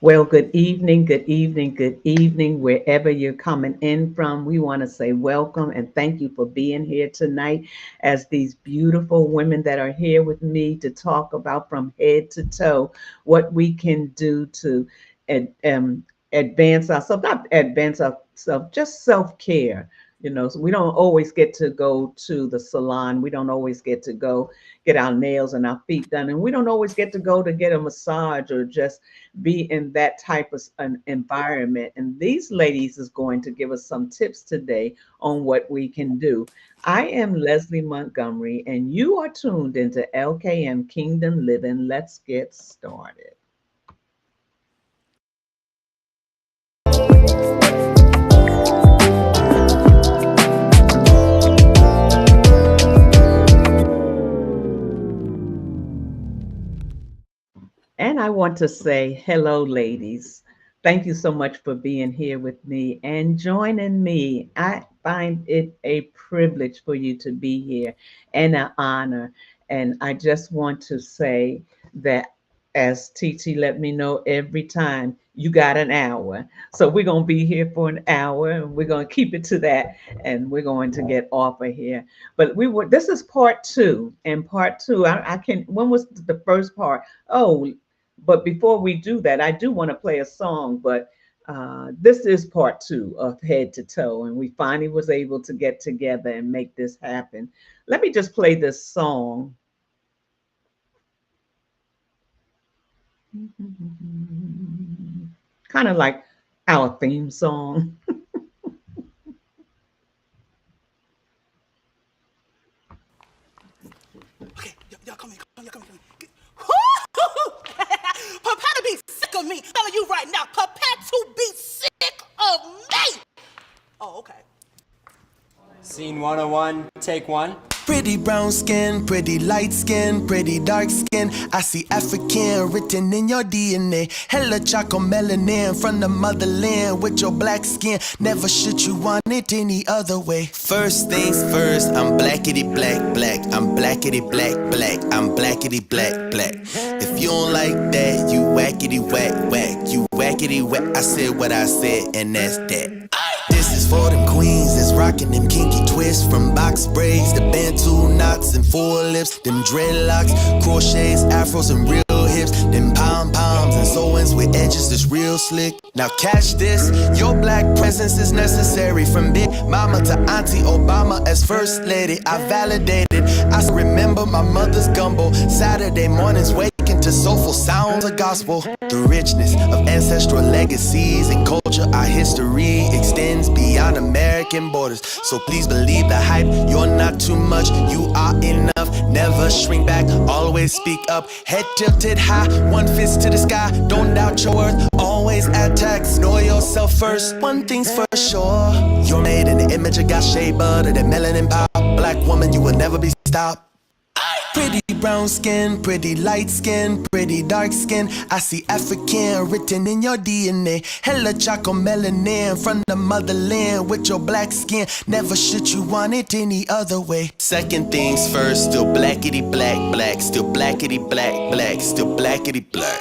Well, good evening, good evening, good evening, wherever you're coming in from. We want to say welcome and thank you for being here tonight as these beautiful women that are here with me to talk about from head to toe what we can do to ad- um, advance ourselves, not advance ourselves, just self care. So we don't always get to go to the salon. We don't always get to go get our nails and our feet done. And we don't always get to go to get a massage or just be in that type of an environment. And these ladies is going to give us some tips today on what we can do. I am Leslie Montgomery, and you are tuned into LKM Kingdom Living. Let's get started. And I want to say hello, ladies. Thank you so much for being here with me and joining me. I find it a privilege for you to be here and an honor. And I just want to say that, as TT let me know every time, you got an hour. So we're going to be here for an hour and we're going to keep it to that and we're going to get off of here. But this is part two. And part two, when was the first part? Oh, but before we do that, I do want to play a song, but this is part two of Head to Toe, and we finally was able to get together and make this happen. Let me just play this song. Kind of like our theme song. Okay, y'all come here, y'all come here. Prepare to be sick of me. I'm telling you right now, prepare to be sick of me. Oh, okay. Scene 101, take one. Pretty brown skin, pretty light skin, pretty dark skin. I see African written in your DNA. Hella chocolate melanin from the motherland with your black skin. Never should you want it any other way. First things first, I'm blackity black, black. I'm blackity black, black. I'm blackity black, black. If you don't like that, you whackity whack, whack. You whackity whack. I said what I said, and that's that. This is for them queens that's rocking them kinky twists. From box braids to bantu knots and four lips. Them dreadlocks, crochets, afros and real hips. Them pom-poms and sew-ins with edges that's real slick. Now catch this, your black presence is necessary. From Big Mama to Auntie Obama as First Lady, I validated. I remember my mother's gumbo. Saturday mornings waking to soulful sounds of gospel. The richness of ancestral legacies and culture, our history extends beyond American borders. So please believe the hype, you're not too much, you are enough. Never shrink back, always speak up. Head tilted high, one fist to the sky. Don't doubt your worth, always attack. Know yourself first, one thing's for sure. You're made in the image of God, shea butter, that melanin pop. Black woman, you will never be stopped. Pretty brown skin, pretty light skin, pretty dark skin. I see African written in your DNA. Hella chocolate melanin from the motherland with your black skin. Never should you want it any other way. Second things first, still blackity black, black. Still blackity black, black. Still blackity black.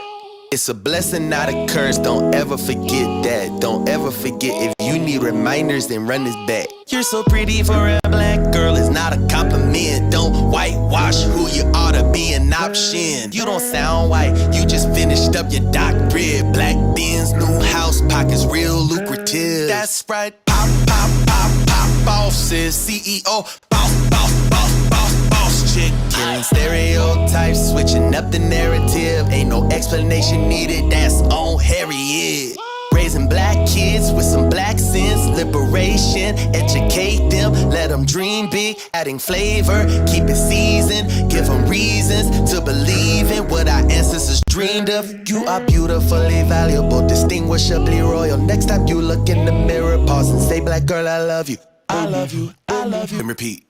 It's a blessing, not a curse. Don't ever forget that. Don't ever forget. If you need reminders, then run this back. You're so pretty for a black girl. It's not a compliment. Don't whitewash who you ought to be an option. You don't sound white. You just finished up your doctorate. Black Benz, new house, pockets real lucrative. That's right. Pop, pop, pop, pop, bosses. CEO, boss, boss, boss, boss, boss chick. Killing stereotypes, switching up the narrative. Ain't no explanation needed, that's on Harriet. Raising black kids with some black sense, liberation, educate them, let them dream big, adding flavor, keep it seasoned, give them reasons to believe in what our ancestors dreamed of. You are beautifully valuable, distinguishably royal. Next time you look in the mirror, pause and say, black girl, I love you, I love you, I love you. And repeat.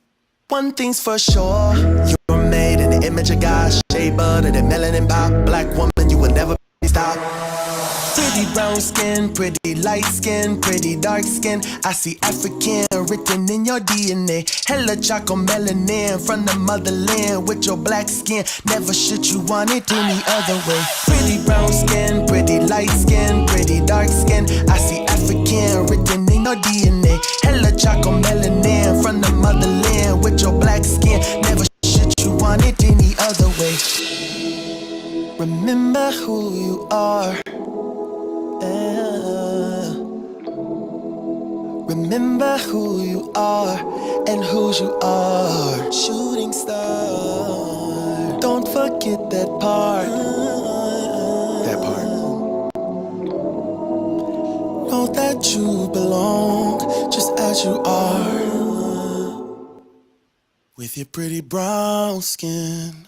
One thing's for sure, you're made in the image of God, shea butter, that melanin pop. Black woman, you will never be stopped. Pretty brown skin, pretty light skin, pretty dark skin. I see African written in your DNA. Hella chocolate melanin from the motherland with your black skin. Never should you want it any other way. Pretty brown skin, pretty light skin, are. Yeah. Remember who you are and whose you are. Shooting star. Don't forget that part. That part. Know that you belong just as you are. With your pretty brown skin.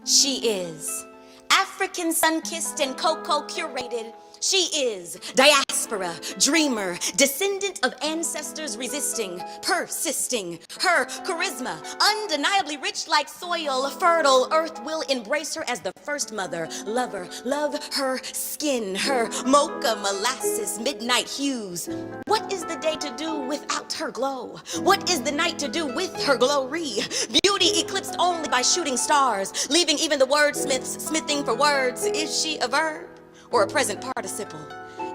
She is African sun-kissed and cocoa curated. She is diaspora, dreamer, descendant of ancestors resisting, persisting. Her charisma, undeniably rich like soil, fertile earth will embrace her as the first mother, lover. Love her skin, her mocha molasses, midnight hues. What is the day to do without her glow? What is the night to do with her glory? Beauty eclipsed only by shooting stars, leaving even the wordsmiths smithing for words. Is she a verb or a present participle?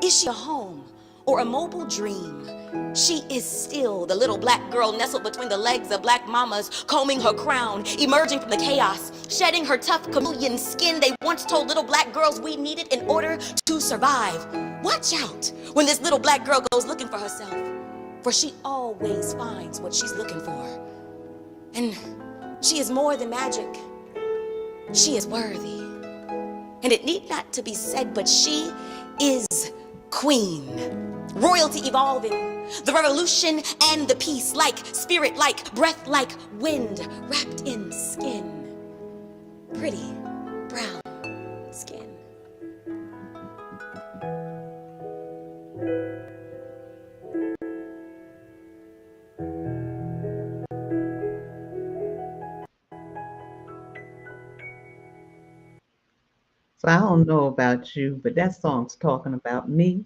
Is she a home or a mobile dream? She is still the little black girl nestled between the legs of black mamas, combing her crown, emerging from the chaos, shedding her tough chameleon skin they once told little black girls we needed in order to survive. Watch out when this little black girl goes looking for herself, for she always finds what she's looking for. And she is more than magic. She is worthy. And it need not to be said, but she is queen. Royalty evolving, the revolution and the peace, like spirit, like breath, like wind, wrapped in skin. Pretty brown skin. So I don't know about you, but that song's talking about me.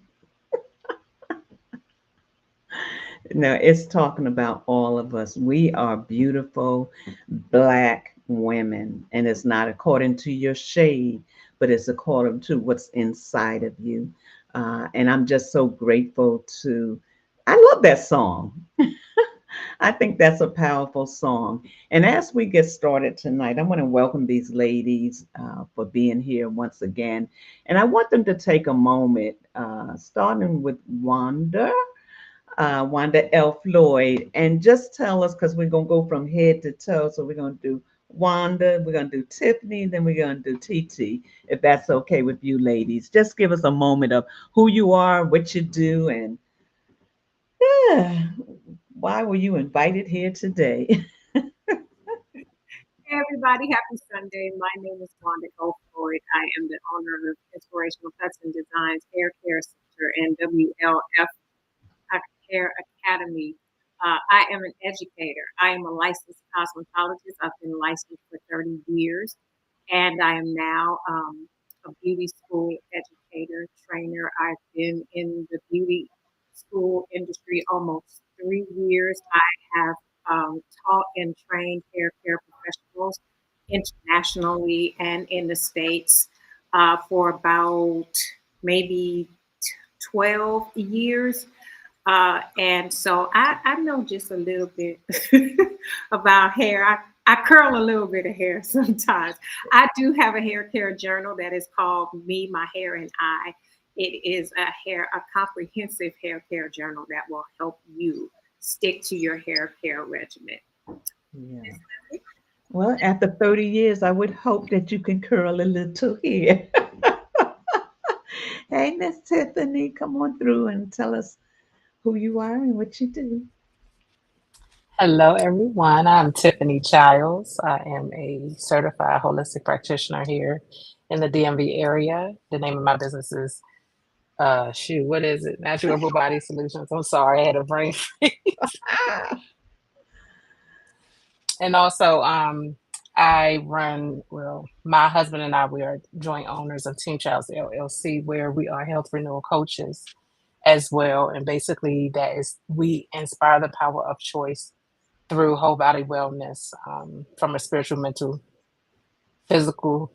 No, it's talking about all of us. We are beautiful black women, and it's not according to your shade, but it's according to what's inside of you. And I'm just so grateful to. I love that song. I think that's a powerful song. And as we get started tonight, I want to welcome these ladies for being here once again. And I want them to take a moment, starting with Wanda L. Floyd, and just tell us, because we're going to go from head to toe. So we're going to do Wanda, we're going to do Tiffany, then we're going to do TT, if that's okay with you ladies. Just give us a moment of who you are, what you do, and yeah, why were you invited here today? Hey everybody, happy Sunday. My name is Wanda L. Floyd. I am the owner of Inspirational Cuts and Designs Hair Care Center and WLF Hair Academy. I am an educator. I am a licensed cosmetologist. I've been licensed for 30 years, and I am now a beauty school educator, trainer. I've been in the beauty school industry almost 3 years. I have taught and trained hair care professionals internationally and in the States for about maybe 12 years. And so I know just a little bit about hair. I curl a little bit of hair sometimes. I do have a hair care journal that is called Me, My Hair, and I. It is a comprehensive hair care journal that will help you stick to your hair care regimen. Yeah. Well, after 30 years, I would hope that you can curl a little here. Hey, Miss Tiffany, come on through and tell us who you are and what you do. Hello, everyone. I'm Tiffany Childs. I am a certified holistic practitioner here in the DMV area. The name of my business is, what is it? Natural Herbal Body Solutions. I'm sorry, I had a brain freeze. And also, I run, well, my husband and I, we are joint owners of Team Childs LLC, where we are health renewal coaches as well. And basically, that is, we inspire the power of choice through whole body wellness, from a spiritual, mental, physical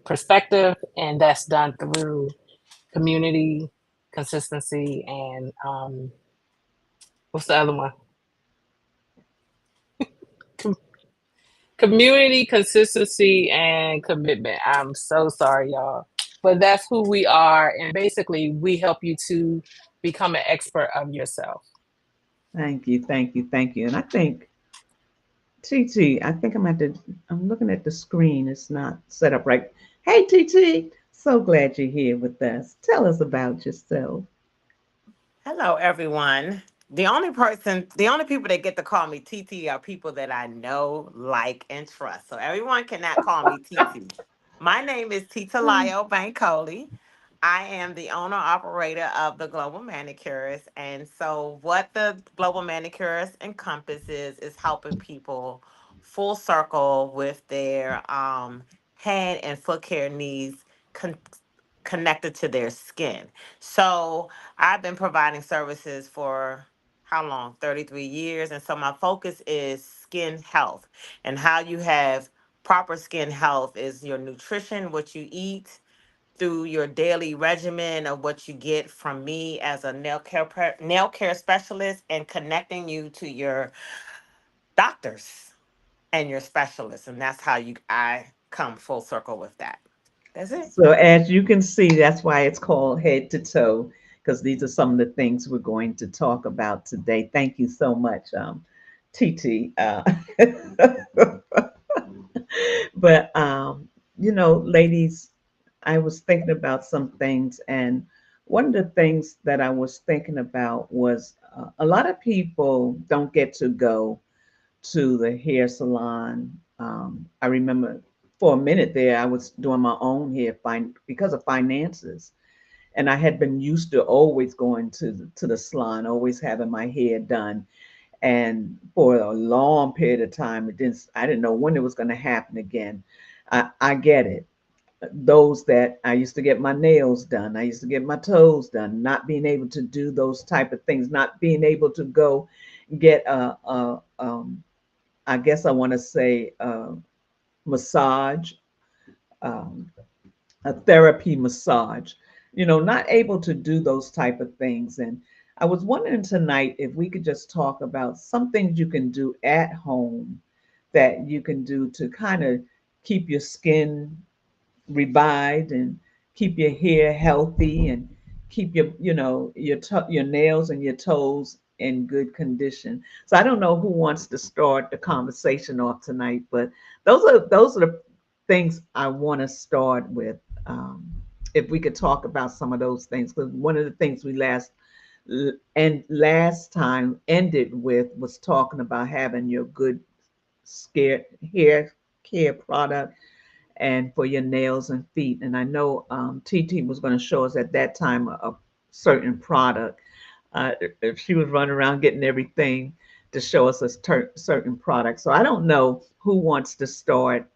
perspective. And that's done through community, consistency, and what's the other one? Community, consistency, and commitment. I'm so sorry, y'all. But that's who we are. And basically, we help you to become an expert of yourself. Thank you, thank you, thank you. And I think TT, I think I'm looking at the screen. It's not set up right. Hey TT, so glad you're here with us. Tell us about yourself. Hello, everyone. The only people that get to call me TT are people that I know, like, and trust. So everyone cannot call me TT. My name is Tita Lyle Bankole. I am the owner operator of the Global Manicurist. And so, what the Global Manicurist encompasses is helping people full circle with their hand and foot care needs connected to their skin. So, I've been providing services for how long? 33 years. And so my focus is skin health, and how you have proper skin health is your nutrition, what you eat, through your daily regimen of what you get from me as a nail care specialist, and connecting you to your doctors and your specialists. And that's how I come full circle with that. That's it. So as you can see, that's why it's called Head to Toe, because these are some of the things we're going to talk about today. Thank you so much, TT. But ladies, I was thinking about some things, and one of the things that I was thinking about was a lot of people don't get to go to the hair salon. I remember for a minute there, I was doing my own hair because of finances, and I had been used to always going to the salon, always having my hair done. And for a long period of time, I didn't know when it was going to happen again. I get it. Those that I used to get my nails done, I used to get my toes done, not being able to do those type of things, not being able to go get I guess I want to say massage, um, a therapy massage, not able to do those type of things. And I was wondering tonight if we could just talk about some things you can do at home that you can do to kind of keep your skin revived and keep your hair healthy and keep your nails and your toes in good condition. So I don't know who wants to start the conversation off tonight, but those are the things I want to start with. If we could talk about some of those things, because one of the things we last time ended with was talking about having your good hair care product and for your nails and feet. And I know TT was going to show us at that time a certain product. If she was running around getting everything to show us a certain product. So I don't know who wants to start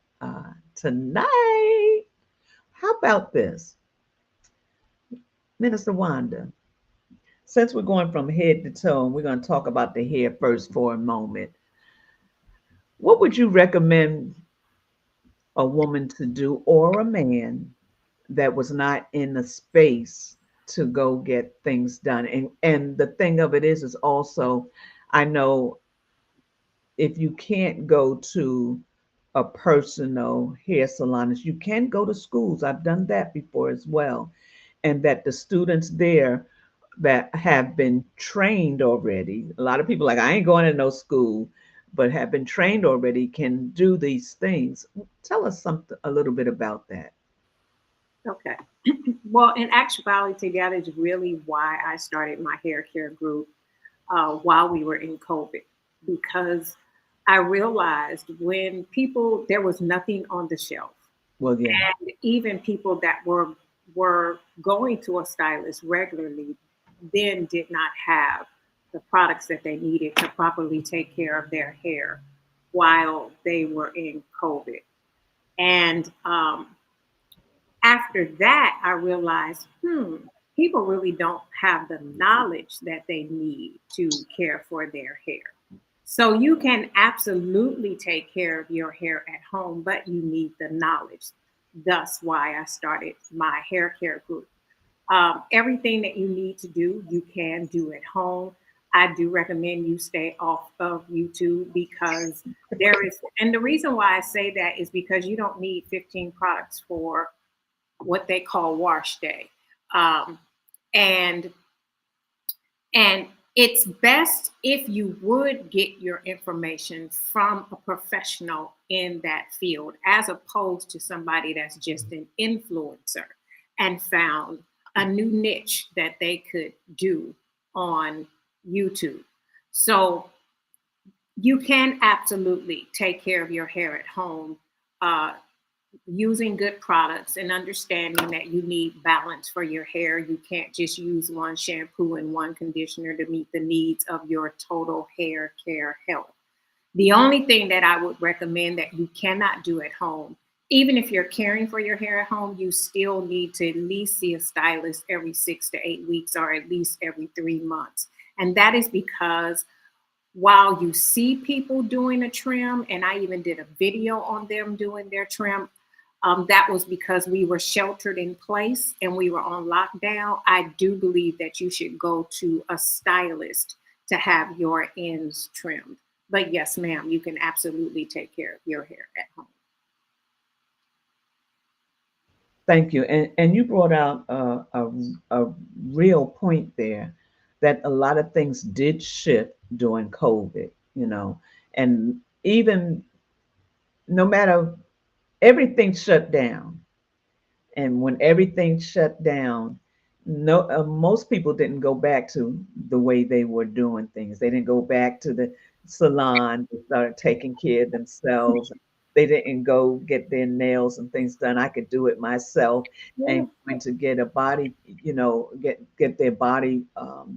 tonight. How about this, Minister Wanda? Since we're going from head to toe, and we're going to talk about the hair first for a moment. What would you recommend a woman to do, or a man that was not in the space to go get things done? And the thing of it is also, I know if you can't go to a personal hair salon, you can go to schools. I've done that before as well. And that the students there that have been trained already, a lot of people like, I ain't going to no school, but have been trained already, can do these things. Tell us a little bit about that. Okay. Well, in actuality, that is really why I started my hair care group while we were in COVID, because I realized there was nothing on the shelf. Well, yeah. And even people that were going to a stylist regularly then did not have the products that they needed to properly take care of their hair while they were in COVID. And after that, I realized, people really don't have the knowledge that they need to care for their hair. So you can absolutely take care of your hair at home, but you need the knowledge. Thus why I started my hair care group. Everything that you need to do, you can do at home. I do recommend you stay off of YouTube because there is, and the reason why I say that is because you don't need 15 products for what they call wash day. Um, and and it's best if you would get your information from a professional in that field, as opposed to somebody that's just an influencer and found a new niche that they could do on YouTube. So you can absolutely take care of your hair at home using good products and understanding that you need balance for your hair. You can't just use one shampoo and one conditioner to meet the needs of your total hair care health. The only thing that I would recommend that you cannot do at home, even if you're caring for your hair at home, you still need to at least see a stylist every 6 to 8 weeks or at least every 3 months. And that is because while you see people doing a trim, and I even did a video on them doing their trim, that was because we were sheltered in place and we were on lockdown. I do believe that you should go to a stylist to have your ends trimmed. But yes, ma'am, you can absolutely take care of your hair at home. Thank you. And you brought out a real point there, that a lot of things did shift during COVID, and even no matter, everything shut down. And when everything shut down, no, most people didn't go back to the way they were doing things. They didn't go back to the salon. They started taking care of themselves. They didn't go get their nails and things done. I could do it myself, and going to get a body, get their body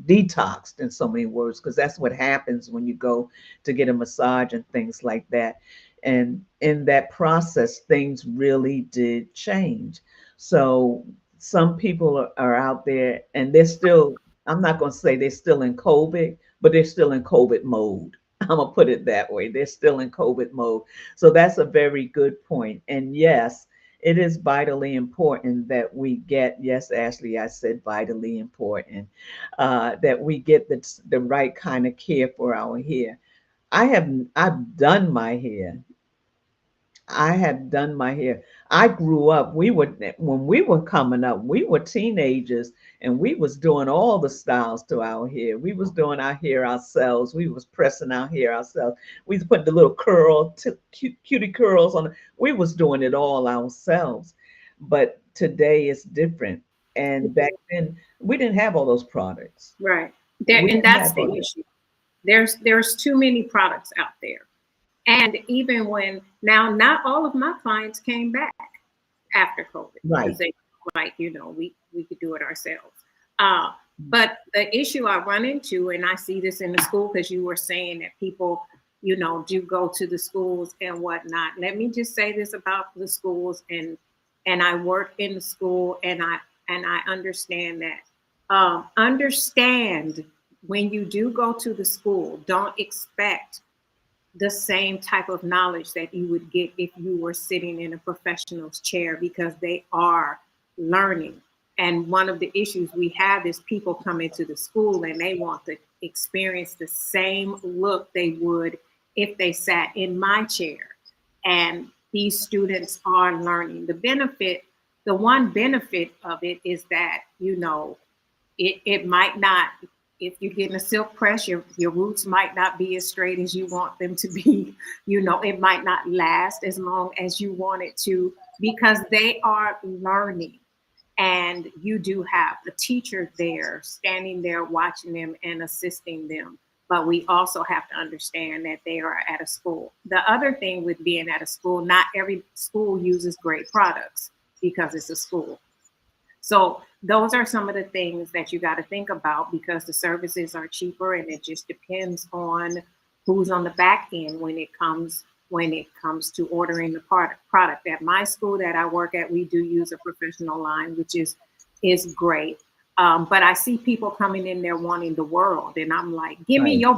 detoxed, in so many words, because that's what happens when you go to get a massage and things like that. And in that process, things really did change. So some people are out there and they're still, I'm not going to say they're still in COVID, but they're still in COVID mode. I'm going to put it that way. They're still in COVID mode. So that's a very good point. And yes, it is vitally important that we get, yes, Ashley, I said vitally important, that we get the right kind of care for our hair. I've done my hair. I had done my hair. I grew up, when we were coming up, we were teenagers and we was doing all the styles to our hair. We was doing our hair ourselves. We was pressing our hair ourselves. We was putting the little cutie curls on. We was doing it all ourselves. But today it's different. And back then we didn't have all those products. Right. We And didn't that's have the all that. issue. There's too many products out there. And even when, now, not all of my clients came back after COVID. Right. Because they like, we could do it ourselves. But the issue I run into, and I see this in the school, because you were saying that people, do go to the schools and whatnot. Let me just say this about the schools, and I work in the school, and I understand that. Understand when you do go to the school, don't expect the same type of knowledge that you would get if you were sitting in a professional's chair, because they are learning. And one of the issues we have is people come into the school and they want to experience the same look they would if they sat in my chair. And these students are learning. The one benefit of it is that, it might not, if you're getting a silk press, your roots might not be as straight as you want them to be. It might not last as long as you want it to, because they are learning. And you do have the teacher there, standing there, watching them and assisting them. But we also have to understand that they are at a school. The other thing with being at a school, not every school uses great products because it's a school. So those are some of the things that you got to think about, because the services are cheaper, and it just depends on who's on the back end when it comes to ordering the product. At my school that I work at, we do use a professional line, which is great. But I see people coming in there wanting the world, and I'm like, give me your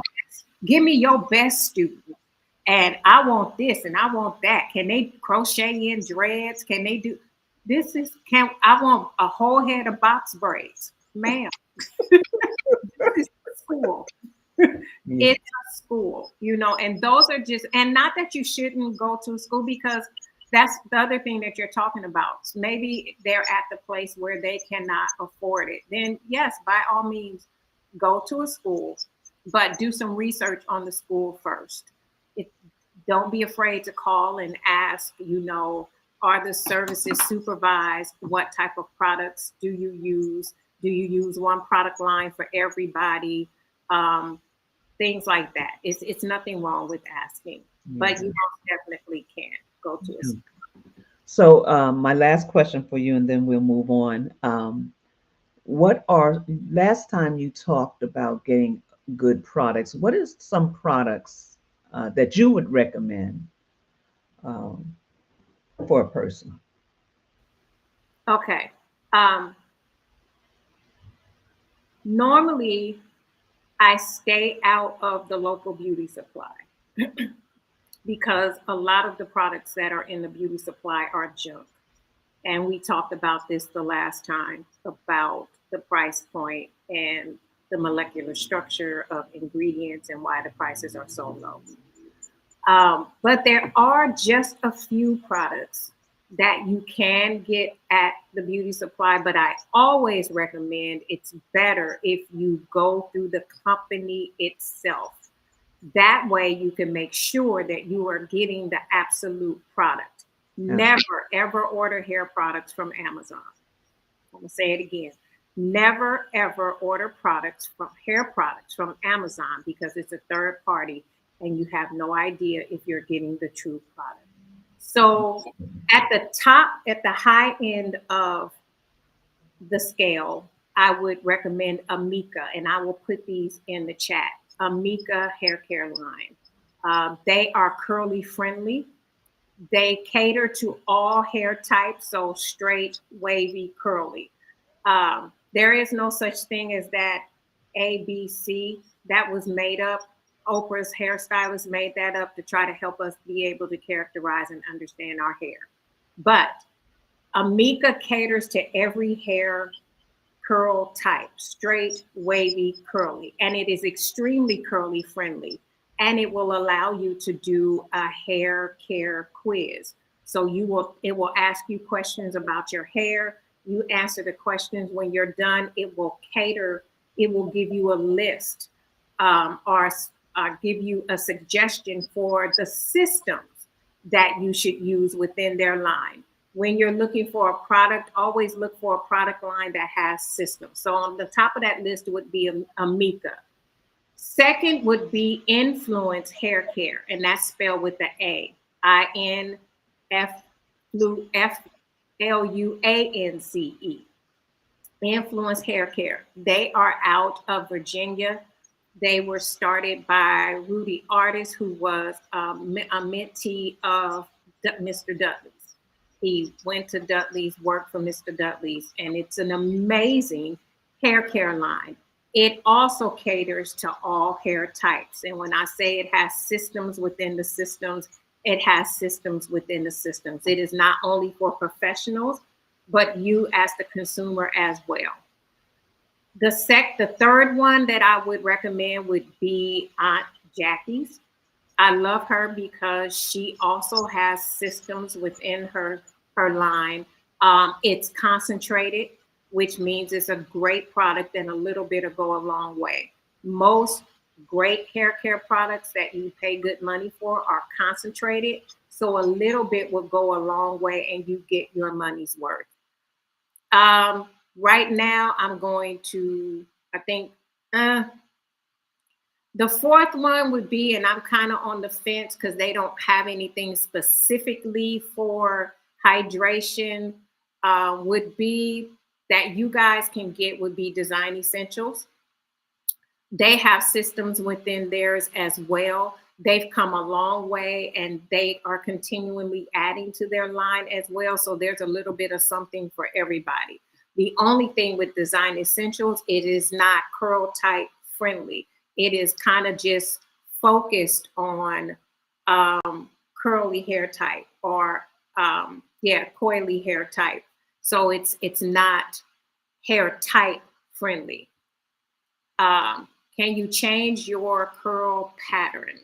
best student, and I want this and I want that. Can they crochet in dreads? Can they do? I want a whole head of box braids, ma'am. This is school. Yeah. It's a school, and those are just, and not that you shouldn't go to school, because that's the other thing that you're talking about. Maybe they're at the place where they cannot afford it. Then yes, by all means, go to a school, but do some research on the school first. It, don't be afraid to call and ask, are the services supervised? What type of products do you use? Do you use one product line for everybody? Things like that. It's nothing wrong with asking, but you most definitely can go to a Yeah. So my last question for you, and then we'll move on. Last time you talked about getting good products, what is some products that you would recommend um, for a person? Okay. Normally, I stay out of the local beauty supply because a lot of the products that are in the beauty supply are junk. And we talked about this the last time about the price point and the molecular structure of ingredients and why the prices are so low. But there are just a few products that you can get at the beauty supply, but I always recommend it's better if you go through the company itself. That way you can make sure that you are getting the absolute product. Never, ever order hair products from Amazon. I'm going to say it again. Never, ever order hair products from Amazon, because it's a third party and you have no idea if you're getting the true product. So at the high end of the scale, I would recommend Amika, and I will put these in the chat. Amika hair care line. They are curly friendly. They cater to all hair types, so straight, wavy, curly. There is no such thing as that ABC. That was made up. Oprah's hairstylist made that up to try to help us be able to characterize and understand our hair. But Amika caters to every hair curl type, straight, wavy, curly, and it is extremely curly friendly. And it will allow you to do a hair care quiz. So it will ask you questions about your hair. You answer the questions. When you're done, it will give you a list, or give you a suggestion for the systems that you should use within their line. When you're looking for a product, always look for a product line that has systems. So on the top of that list would be Amika. Second would be Influence Hair Care, and that's spelled with the A, INFLUANCE. Influence Hair Care. They are out of Virginia. They were started by Rudy Artis, who was a mentee of Mr. Dudley's. He went to Dudley's, worked for Mr. Dudley's, and it's an amazing hair care line. It also caters to all hair types. And when I say it has systems within the systems, it has systems within the systems. It is not only for professionals, but you as the consumer as well. The third one that I would recommend would be Aunt Jackie's. I love her because she also has systems within her line. It's concentrated, which means it's a great product, and a little bit will go a long way. Most great hair care products that you pay good money for are concentrated. So a little bit will go a long way and you get your money's worth. Right now, I'm going to, I think, the fourth one would be, and I'm kind of on the fence because they don't have anything specifically for hydration, would be that you guys can get would be Design Essentials. They have systems within theirs as well. They've come a long way and they are continually adding to their line as well. So there's a little bit of something for everybody. The only thing with Design Essentials, it is not curl type friendly. It is kind of just focused on curly hair type or coily hair type. So it's not hair type friendly. Can you change your curl pattern?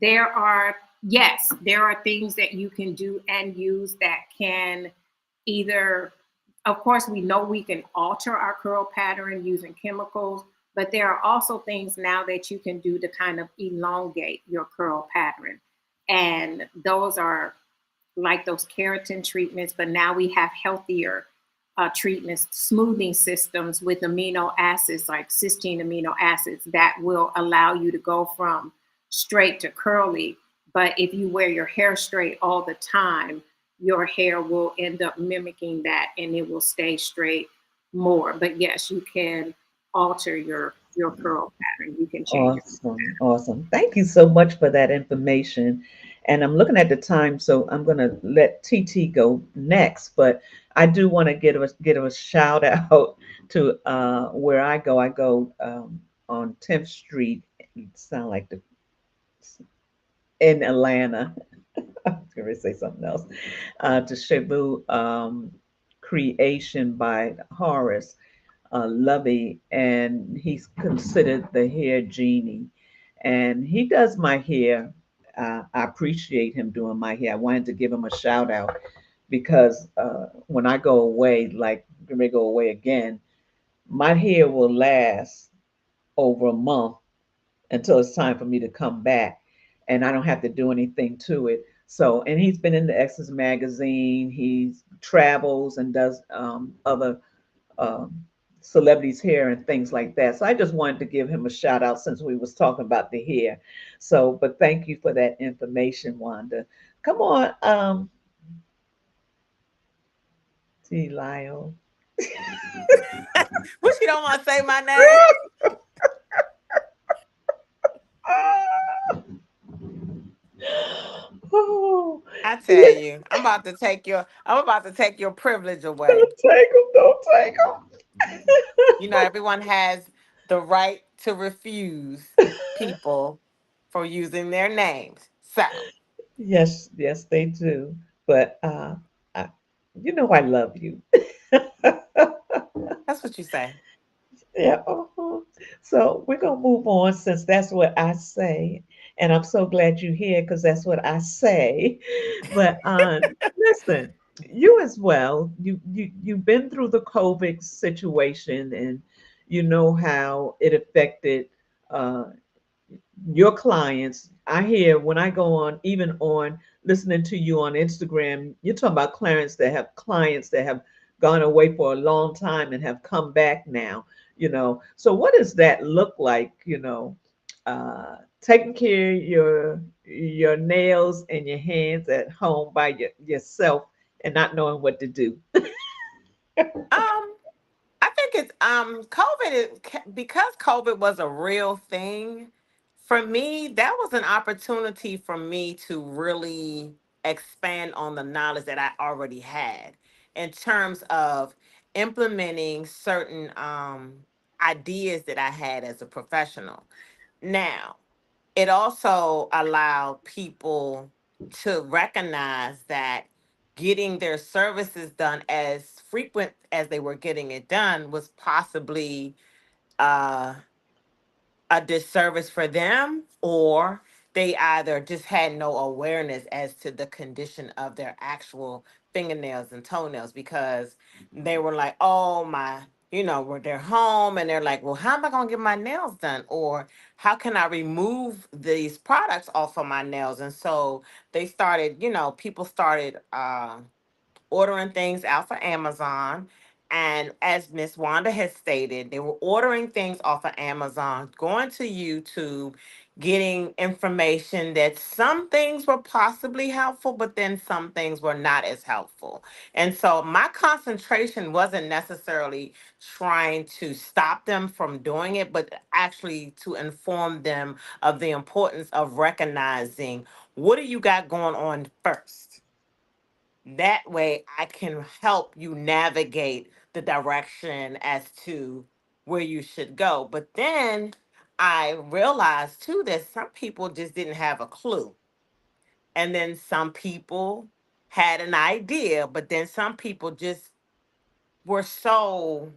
There are, yes, there are things that you can do and use that can either, of course, we know we can alter our curl pattern using chemicals, but there are also things now that you can do to kind of elongate your curl pattern. And those are like those keratin treatments, but now we have healthier treatments, smoothing systems with amino acids like cysteine amino acids that will allow you to go from straight to curly. But if you wear your hair straight all the time, your hair will end up mimicking that and it will stay straight more. But yes, you can alter your curl pattern. You can change it. Awesome, awesome. Thank you so much for that information. And I'm looking at the time, so I'm going to let TT go next. But I do want to give a shout out to where I go. I go on 10th Street. It sound like the in Atlanta. I was going to say something else. To Shabu Creation by Horace Lovey, and he's considered the hair genie. And he does my hair. I appreciate him doing my hair. I wanted to give him a shout out because when I go away, like when I go away again, my hair will last over a month until it's time for me to come back, and I don't have to do anything to it. So, and he's been in the Essence magazine. He travels and does other um, celebrities' hair and things like that. So I just wanted to give him a shout out since we was talking about the hair. So, but thank you for that information, Wanda. Come on, T. Lyle. What, you don't want to say my name? Oh, I tell you, I'm about to take your privilege away. don't take him, don't take him. You know, everyone has the right to refuse people for using their names. So Yes, yes, they do. But I, you know, I love you. that's what you say. Yeah. Uh-huh. So we're gonna move on since that's what I say, and I'm so glad you're here because that's what I say. But listen, you as well. You've been through the COVID situation, and you know how it affected uh, your clients. I hear when I go on, even on listening to you on Instagram, you're talking about clients that have gone away for a long time and have come back now, you know. So what does that look like, taking care of your nails and your hands at home by yourself and not knowing what to do? Um, I think it's because COVID was a real thing. For me, that was an opportunity for me to really expand on the knowledge that I already had in terms of implementing certain ideas that I had as a professional. Now, it also allowed people to recognize that getting their services done as frequent as they were getting it done was possibly uh, a disservice for them, or they either just had no awareness as to the condition of their actual fingernails and toenails because they were like, oh my, were they're home and they're like, well, how am I going to get my nails done? Or how can I remove these products off of my nails? And so they started, people started ordering things out for Amazon. And as Miss Wanda has stated, they were ordering things off of Amazon, going to YouTube, getting information that some things were possibly helpful, but then some things were not as helpful. And so my concentration wasn't necessarily trying to stop them from doing it, but actually to inform them of the importance of recognizing what do you got going on first. That way I can help you navigate the direction as to where you should go. But then I realized too that some people just didn't have a clue. And then some people had an idea, but then some people just were so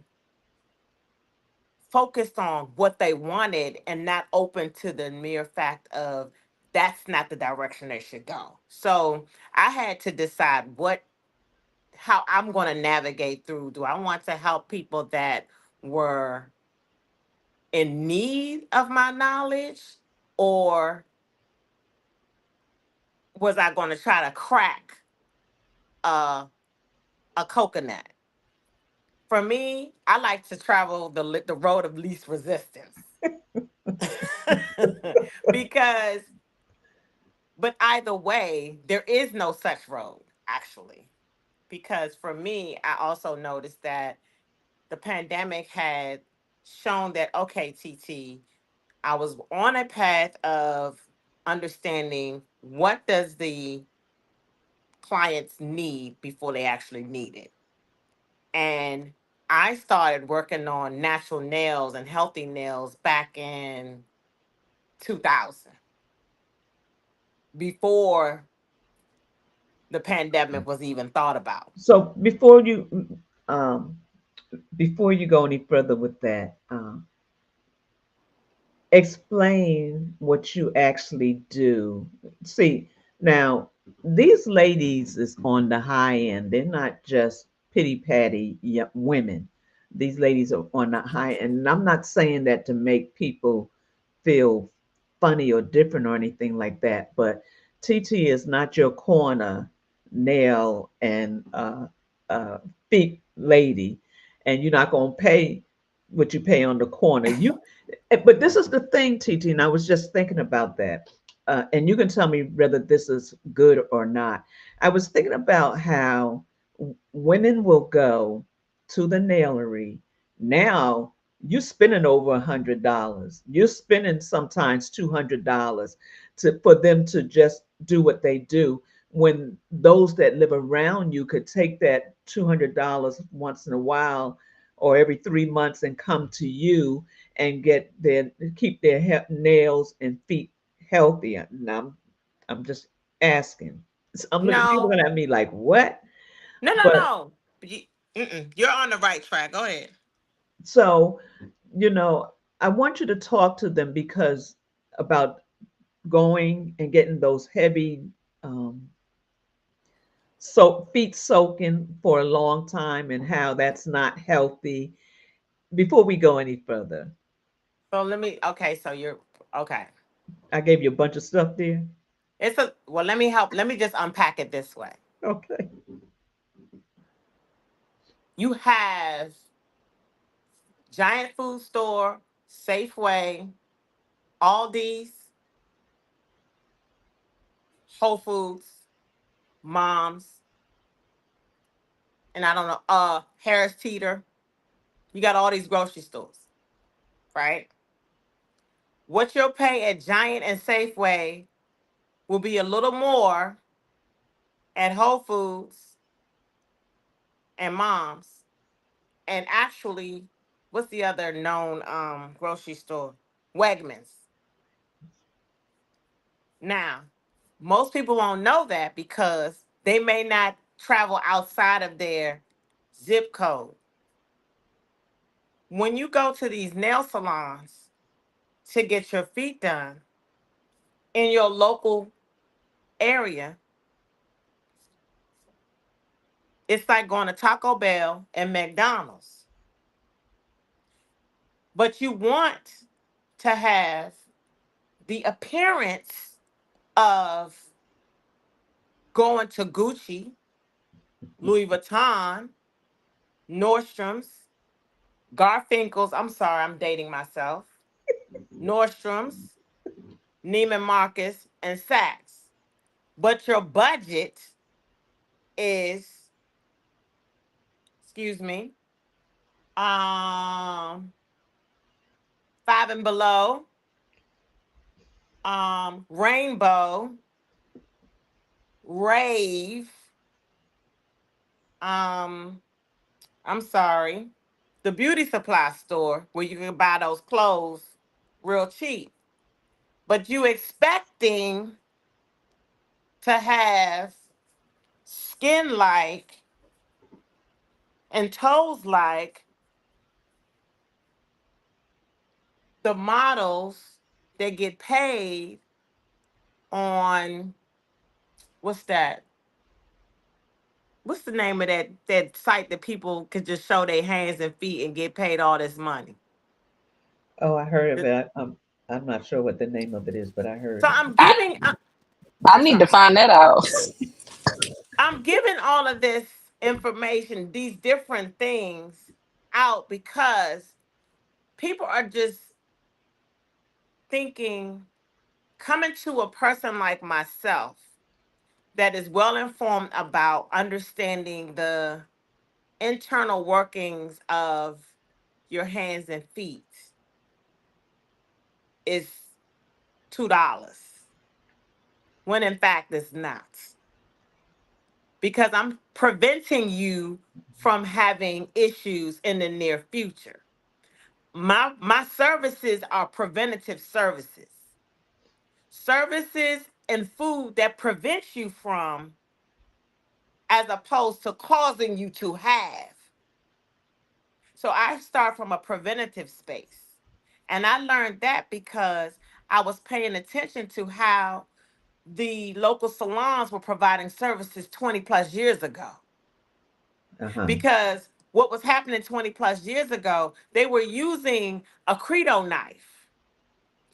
focused on what they wanted and not open to the mere fact of that's not the direction they should go. So I had to decide how I'm going to navigate through. Do I want to help people that were in need of my knowledge, or was I going to try to crack uh, a coconut? For me, I like to travel the road of least resistance. Because, but either way, there is no such road, actually. Because for me, I also noticed that the pandemic had shown that, okay, TT, I was on a path of understanding what does the clients need before they actually need it. And I started working on natural nails and healthy nails back in 2000, before the pandemic was even thought about. So um, before you go any further with that, explain what you actually do. See, now these ladies is on the high end. They're not just pity patty women. These ladies are on the high end. And I'm not saying that to make people feel funny or different or anything like that. But TT is not your corner nail and feet lady, and you're not gonna pay what you pay on the corner. But this is the thing, TT, and I was just thinking about that. And you can tell me whether this is good or not. I was thinking about how women will go to the nailery now. You're spending over $100. You're spending sometimes $200 for them to just do what they do. When those that live around you could take that $200 once in a while or every 3 months and come to you and keep their nails and feet healthy. And I'm just asking. I'm looking people No, looking at me like what? no, no, But no. You're on the right track. Go ahead. so, you know, I want you to talk to them because about going and getting those heavy um, feet soaking for a long time and how that's not healthy. Before we go any further, So okay, so you're, okay. I gave you a bunch of stuff there. Well, let me help. Let me just unpack it this way. Okay. You have Giant Food Store, Safeway, Aldi's, Whole Foods, Moms, and I don't know, Harris Teeter. You got all these grocery stores, right? What you'll pay at Giant and Safeway will be a little more at Whole Foods and Moms. And actually, what's the other known grocery store? Wegmans. Now, most people won't know that because they may not travel outside of their zip code. When you go to these nail salons to get your feet done in your local area, it's like going to Taco Bell and McDonald's. But you want to have the appearance of going to Gucci, Louis Vuitton, Nordstrom's, Garfinkel's. I'm sorry, I'm dating myself. Nordstrom's, Neiman Marcus, and Saks. But your budget is, excuse me, um, Five and Below, Rainbow, Rave, um, I'm sorry, the beauty supply store where you can buy those clothes real cheap. But you expecting to have skin like and toes like the models that get paid on what's that? What's the name of that site that people could just show their hands and feet and get paid all this money? Oh, I heard of The- it. I'm not sure what the name of it is, but I heard So of I'm it. giving. I I'm need to sorry. find that out. I'm giving all of this information, these different things out because people are just thinking, coming to a person like myself that is well informed about understanding the internal workings of your hands and feet is $2, when in fact it's not. Because I'm preventing you from having issues in the near future. My services are preventative services. Services and food that prevents you from, as opposed to causing you to have. So I start from a preventative space. And I learned that because I was paying attention to how the local salons were providing services 20 plus years ago. Uh-huh. Because what was happening 20 plus years ago, they were using a Credo knife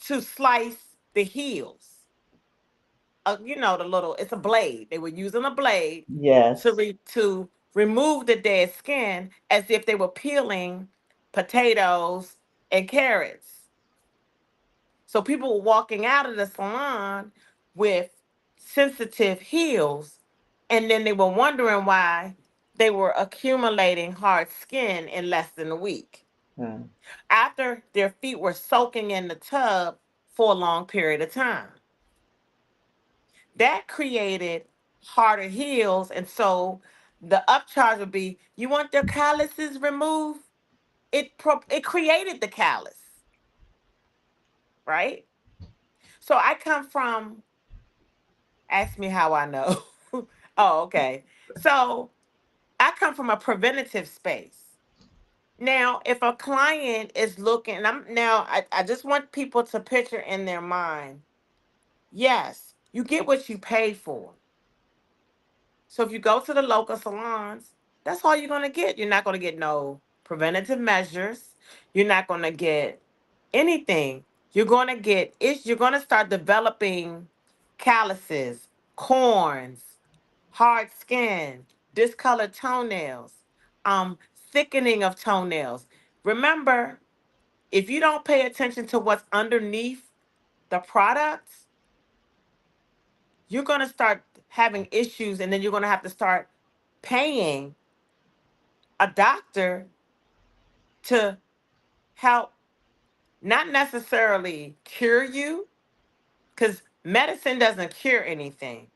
to slice the heels. The little, it's a blade. They were using a blade Yes. to remove the dead skin as if they were peeling potatoes and carrots. So people were walking out of the salon with sensitive heels, and then they were wondering why they were accumulating hard skin in less than a week Uh, after their feet were soaking in the tub for a long period of time. That created harder heels, and so the upcharge would be, you want the calluses removed? It created the callus, right? So I come from, ask me how I know. Oh, okay. So I come from a preventative space. Now, if a client is looking, and I just want people to picture in their mind, yes, you get what you pay for. So if you go to the local salons, that's all you're going to get. You're not going to get no preventative measures. You're not going to get anything. You're going to start developing calluses, corns, hard skin, discolored toenails, thickening of toenails. Remember, if you don't pay attention to what's underneath the products, you're going to start having issues, and then you're going to have to start paying a doctor to help, not necessarily cure you, because medicine doesn't cure anything.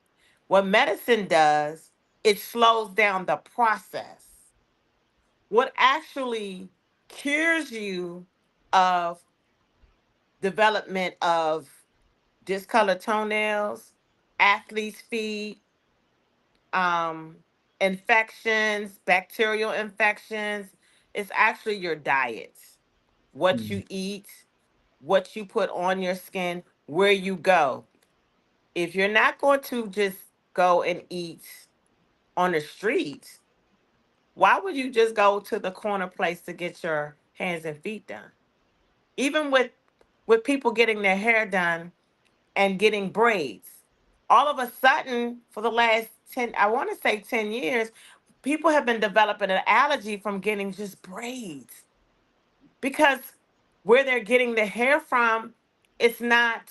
What medicine does, it slows down the process. What actually cures you of development of discolored toenails, athlete's feet, um, infections, bacterial infections, is actually your diet. What mm, you eat, what you put on your skin, where you go. If you're not going to just go and eat on the street, why would you just go to the corner place to get your hands and feet done? Even with people getting their hair done and getting braids, all of a sudden for the last 10, I want to say 10 years, people have been developing an allergy from getting just braids because where they're getting the hair from, it's not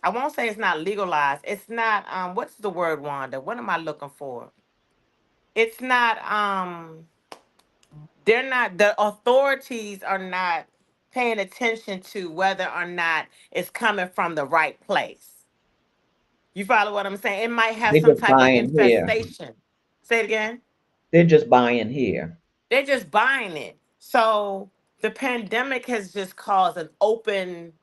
I won't say it's not legalized. It's not what's the word, Wanda? What am I looking for? It's not they're not, the authorities are not paying attention to whether or not it's coming from the right place. You follow what I'm saying? It might have they're some just type of buying here. infestation. Say it again. They're just buying here. They're just buying it. So the pandemic has just caused an open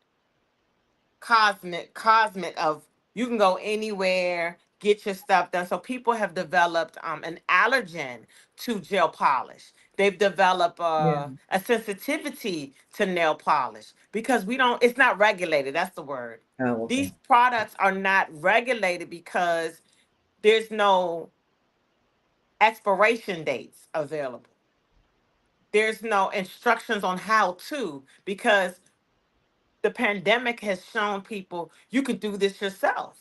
cosmic of, you can go anywhere, get your stuff done. So people have developed an allergen to gel polish. They've developed Yeah. a sensitivity to nail polish because we don't, it's not regulated. That's the word. Oh, These okay. products are not regulated because there's no expiration dates available. There's no instructions on how to, because the pandemic has shown people you could do this yourself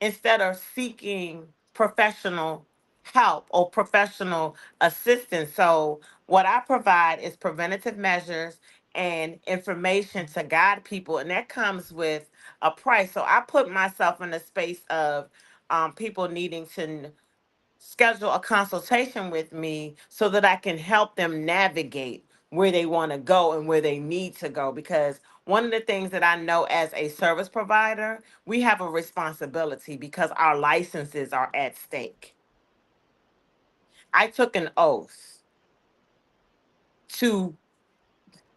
instead of seeking professional help or professional assistance. So, what I provide is preventative measures and information to guide people, and that comes with a price. So, I put myself in the space of people needing to schedule a consultation with me so that I can help them navigate where they want to go and where they need to go. Because one of the things that I know as a service provider, we have a responsibility because our licenses are at stake. I took an oath to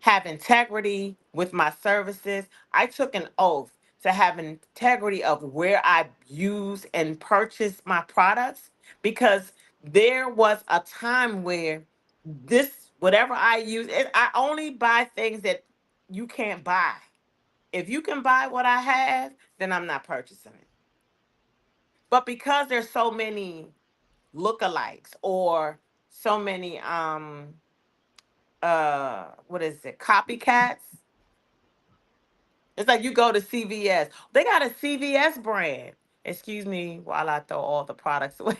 have integrity with my services. I took an oath to have integrity of where I use and purchase my products because there was a time where this, whatever I use, I only buy things that you can't buy. If you can buy what I have, then I'm not purchasing it. But because there's so many lookalikes or so many what is it, copycats. It's like you go to CVS. They got a CVS brand. Excuse me while I throw all the products away.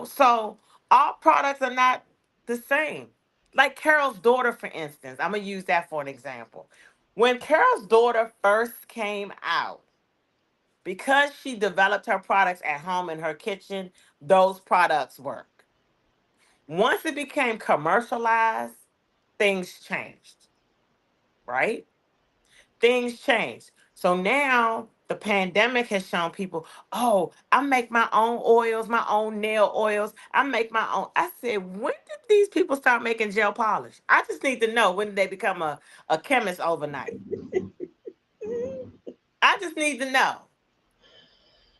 So all products are not the same. Like Carol's daughter, for instance, I'm going to use that for an example. When Carol's daughter first came out, because she developed her products at home in her kitchen, those products work. Once it became commercialized, things changed, right? Things change. So now the pandemic has shown people, oh, I make my own oils, my own nail oils. I make my own. I said, when did these people start making gel polish? I just need to know, when did they become a chemist overnight? I just need to know.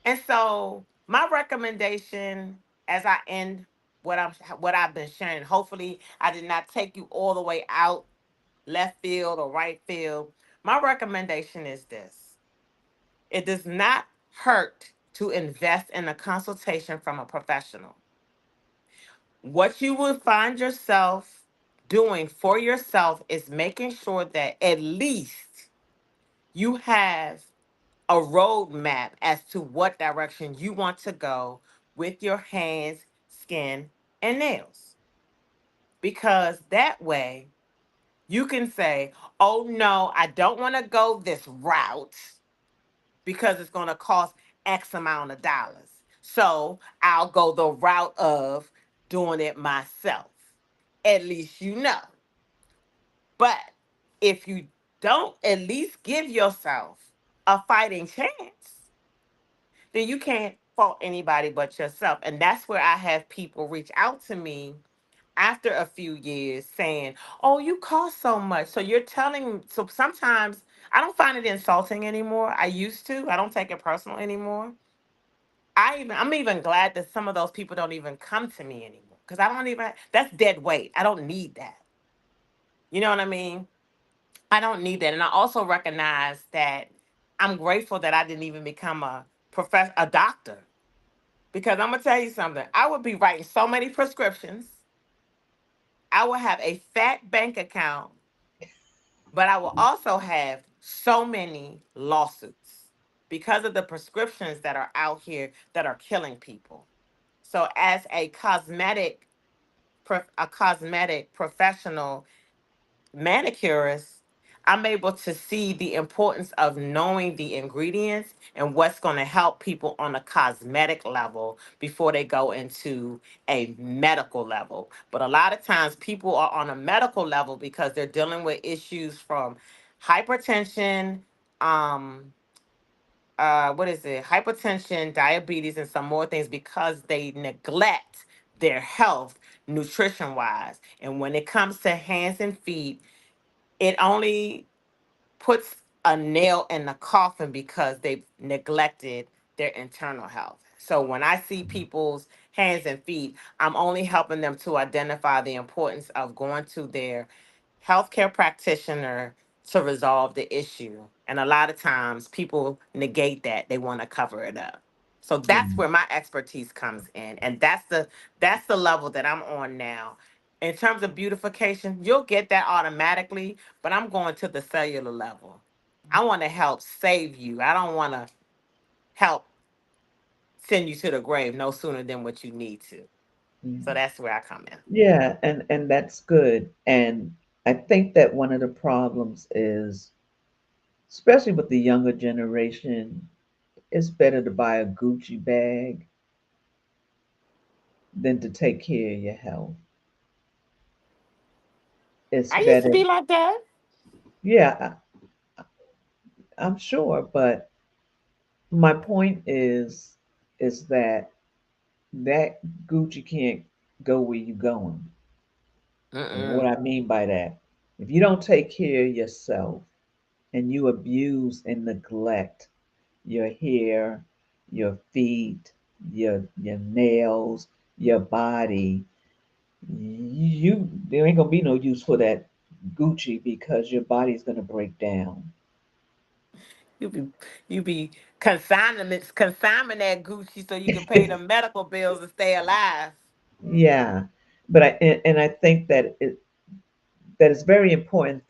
And so my recommendation as I end what I've been sharing, hopefully I did not take you all the way out left field or right field. My recommendation is this. It does not hurt to invest in a consultation from a professional. What you will find yourself doing for yourself is making sure that at least you have a roadmap as to what direction you want to go with your hands, skin, and nails. Because that way you can say, oh no, I don't want to go this route because it's going to cost X amount of dollars. So I'll go the route of doing it myself. At least you know. But if you don't at least give yourself a fighting chance, then you can't fault anybody but yourself. And that's where I have people reach out to me after a few years saying, oh, you cost so much. So you're telling, so sometimes I don't find it insulting anymore. I used to. I don't take it personal anymore. I'm even glad that some of those people don't even come to me anymore because I don't even, that's dead weight. I don't need that. You know what I mean? I don't need that. And I also recognize that I'm grateful that I didn't even become a doctor, because I'm gonna tell you something. I would be writing so many prescriptions. I will have a fat bank account, but I will also have so many lawsuits because of the prescriptions that are out here that are killing people. So as a cosmetic professional manicurist, I'm able to see the importance of knowing the ingredients and what's going to help people on a cosmetic level before they go into a medical level. But a lot of times people are on a medical level because they're dealing with issues from hypertension, um, what is it? Hypertension, diabetes, and some more things because they neglect their health nutrition wise. And when it comes to hands and feet, it only puts a nail in the coffin because they've neglected their internal health. So when I see people's hands and feet, I'm only helping them to identify the importance of going to their healthcare practitioner to resolve the issue. And a lot of times people negate that. They want to cover it up. So that's where my expertise comes in. And that's the level that I'm on now. In terms of beautification, you'll get that automatically, but I'm going to the cellular level. I want to help save you. I don't want to help send you to the grave no sooner than what you need to. So Mm. that's where I come in. Yeah, and that's good. And I think that one of the problems is, especially with the younger generation, it's better to buy a Gucci bag than to take care of your health. It's I used to better. be like that. Yeah, I'm sure, but my point is that Gucci can't go where you're going. And what Mm-mm. I mean by that, if you don't take care of yourself and you abuse and neglect your hair, your feet, your nails, your body, you there ain't gonna be no use for that Gucci because your body's gonna break down. You be you be consigning that Gucci so you can pay the medical bills and stay alive. Yeah, but and I think that it's very important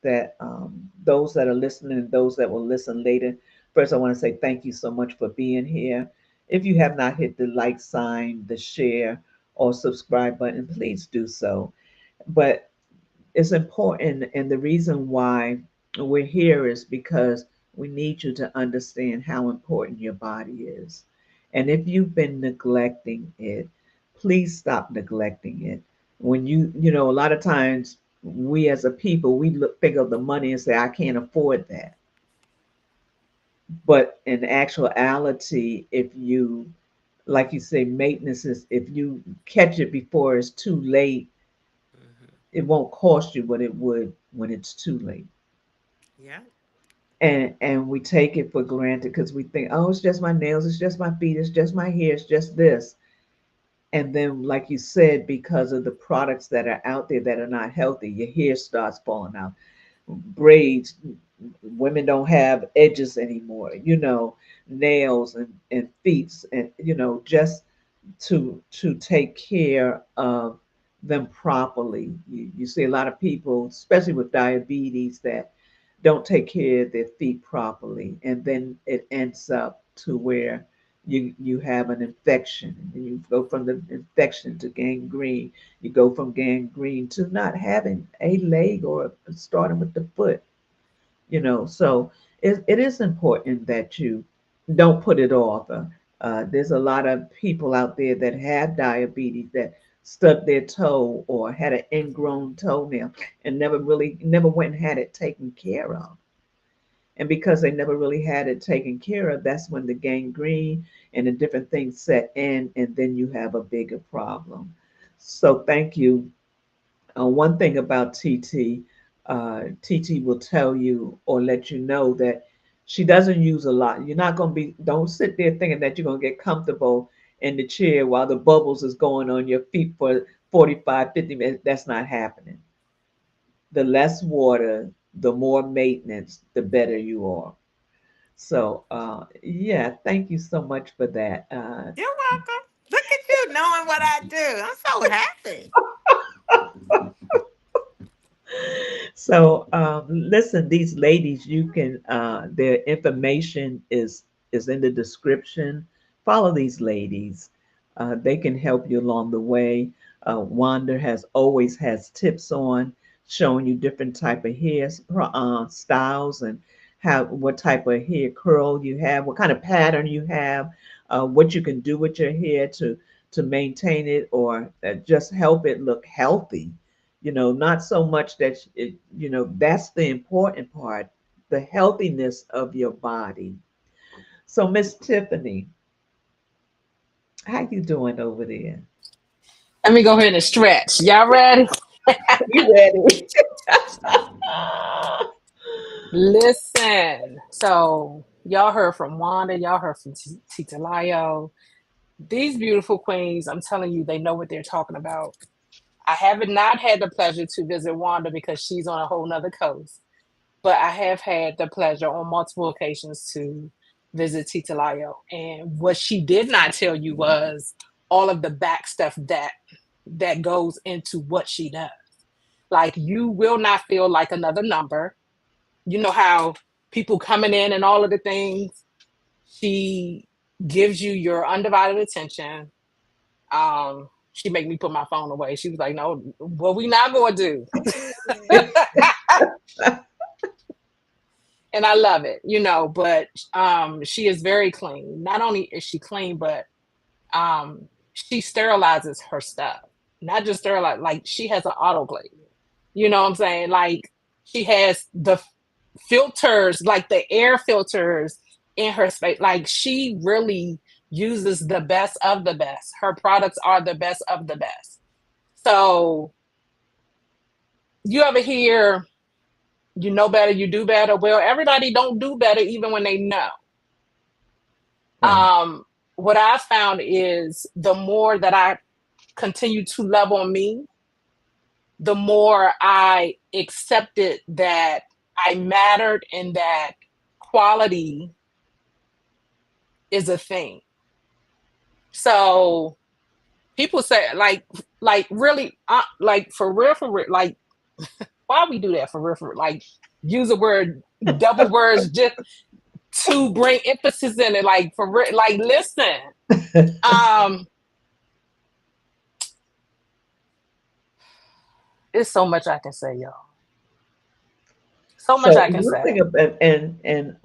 that those that are listening and those that will listen later. First, I want to say thank you so much for being here. If you have not hit the like sign, the share, or subscribe button, please do so. But it's important, and the reason why we're here is because we need you to understand how important your body is. And if you've been neglecting it, please stop neglecting it. When a lot of times we as a people, we think of the money and say, I can't afford that. But in actuality, if you, like you say, maintenance is if you catch it before it's too late, Hmm. it won't cost you what it would when it's too late. Yeah. And we take it for granted because we think, oh, it's just my nails, it's just my feet, it's just my hair, it's just this. And then, like you said, because of the products that are out there that are not healthy, your hair starts falling out. Braids, women don't have edges anymore, nails and feet, and just to take care of them properly. You see a lot of people, especially with diabetes, that don't take care of their feet properly, and then it ends up to where you have an infection, and you go from the infection to gangrene. You go from gangrene to not having a leg or starting with the foot. So it is important that you don't put it off. There's a lot of people out there that have diabetes that stubbed their toe or had an ingrown toenail and never went and had it taken care of. And because they never really had it taken care of, that's when the gangrene and the different things set in, and then you have a bigger problem. So thank you. One thing about TT, TT will tell you or let you know that she doesn't use a lot. You're not going to don't sit there thinking that you're going to get comfortable in the chair while the bubbles is going on your feet for 45, 50 minutes. That's not happening. The less water, the more maintenance, the better you are. So, yeah, thank you so much for that. You're welcome. Look at you knowing what I do. I'm so happy. So, listen, these ladies, you can their information is in the description. Follow these ladies. They can help you along the way. Wanda has always has tips on showing you different type of hair styles and how what type of hair curl you have, what kind of pattern you have, what you can do with your hair to maintain it or just help it look healthy. Not so much that that's the important part, the healthiness of your body. So, Miss Tiffany, how you doing over there? Let me go ahead and stretch. Y'all ready? You ready? Listen. So Y'all heard from Wanda. Y'all heard from Tita Layo. These beautiful queens, I'm telling you, they know what they're talking about. I haven't not had the pleasure to visit Wanda because she's on a whole nother coast, but I have had the pleasure on multiple occasions to visit Tita Layo. And what she did not tell you was all of the back stuff that goes into what she does. Like, you will not feel like another number. You know how people coming in and all of the things, she gives you your undivided attention. She made me put my phone away. She was like, no, what we not gonna do. And I love it, you know, but she is very clean. Not only is she clean, but she sterilizes her stuff. Not just sterilize, like she has an autoclave. You know what I'm saying? Like, she has the filters, like the air filters in her space. Like, she really uses the best of the best. Her products are the best of the best. So you ever hear, you know better, you do better? Well, everybody don't do better even when they know. Right. What I found is the more that I continue to love on me, the more I accepted that I mattered and that quality is a thing. So people say, like really, like for real, like, why we do that for real, like use a word, double words just to bring emphasis in it, like for real, like listen. There's so much I can say, y'all. So much So I can one say. thing about and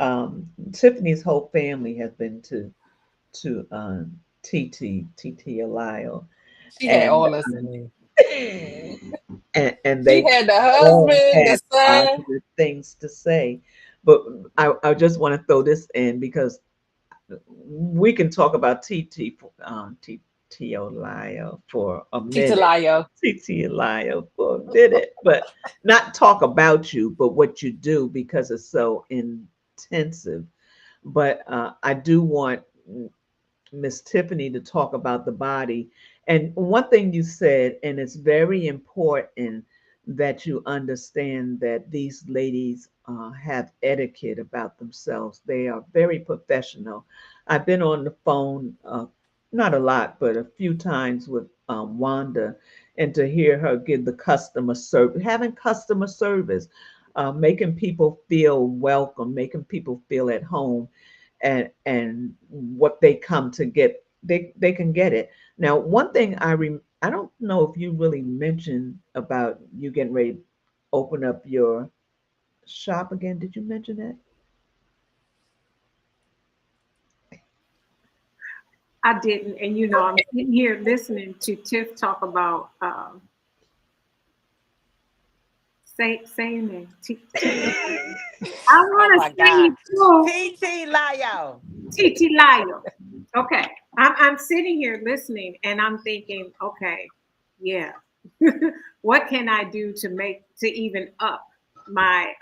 Tiffany's whole family has been to TT Alio, She had and all this in me. and She they had the all husband, the have son. positive things to say. But I just want to throw this in because we can talk about TT Olio for a Tita minute. Layo. TT Olio for a minute, but not talk about you, but what you do because it's so intensive. But I do want Miss Tiffany to talk about the body. And one thing you said, and it's very important that you understand that these ladies have etiquette about themselves. They are very professional. I've been on the phone, not a lot, but a few times with Wanda, and to hear her give the customer service, having customer service, making people feel welcome, making people feel at home and what they come to get, they can get it. Now, one thing I don't know if you really mentioned about you getting ready to open up your shop again. Did you mention that? I didn't, and I'm sitting here listening to Tiff talk about saying that. I Oh want my to say God. it too. TT Layo. TT Lyle. Okay, I'm sitting here listening, and I'm thinking, okay, yeah, what can I do to even up my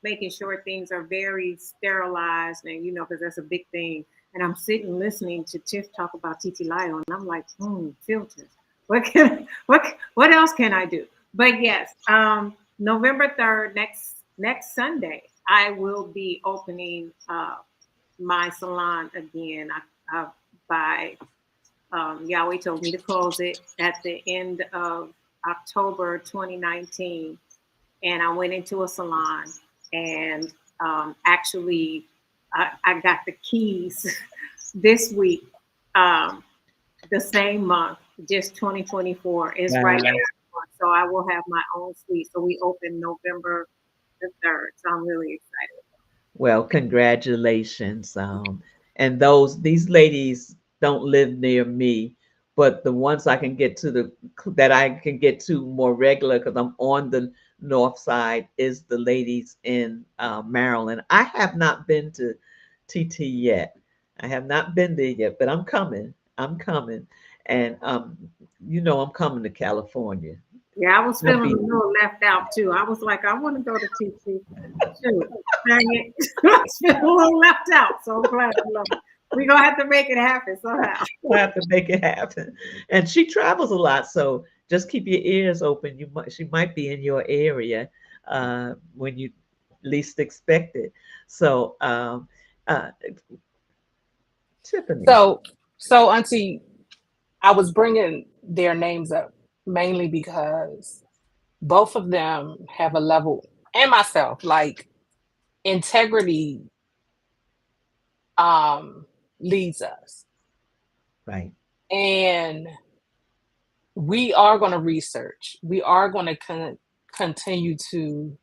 making sure things are very sterilized, and because that's a big thing. And I'm sitting listening to Tiff talk about TT Lyle, and I'm like, filters. What else can I do? But yes, November 3rd, next Sunday, I will be opening my salon again. By Yahweh told me to close it at the end of October 2019, and I went into a salon, and actually I got the keys this week, the same month, just 2024 is right Wow. now. So I will have my own suite. So we open November the 3rd. So I'm really excited. Well, congratulations. And these ladies don't live near me, but the ones I can get to that I can get to more regular because I'm on the north side is the ladies in Maryland. I have not been to TT yet. I have not been there yet, but I'm coming. I'm coming, and I'm coming to California. Yeah, I was You'll feeling be a little left out too. I was like, I want to go to TT. Shoot, dang it. I was feeling a little left out. So I'm glad you love it. We're going to have to make it happen somehow. we'll have to make it happen. And she travels a lot, so just keep your ears open. She might be in your area when you least expect it. So, uh, Tiffany, So Auntie, I was bringing their names up mainly because both of them have a level, and myself, like integrity um leads us. right? And we are going to research. We are going to continue to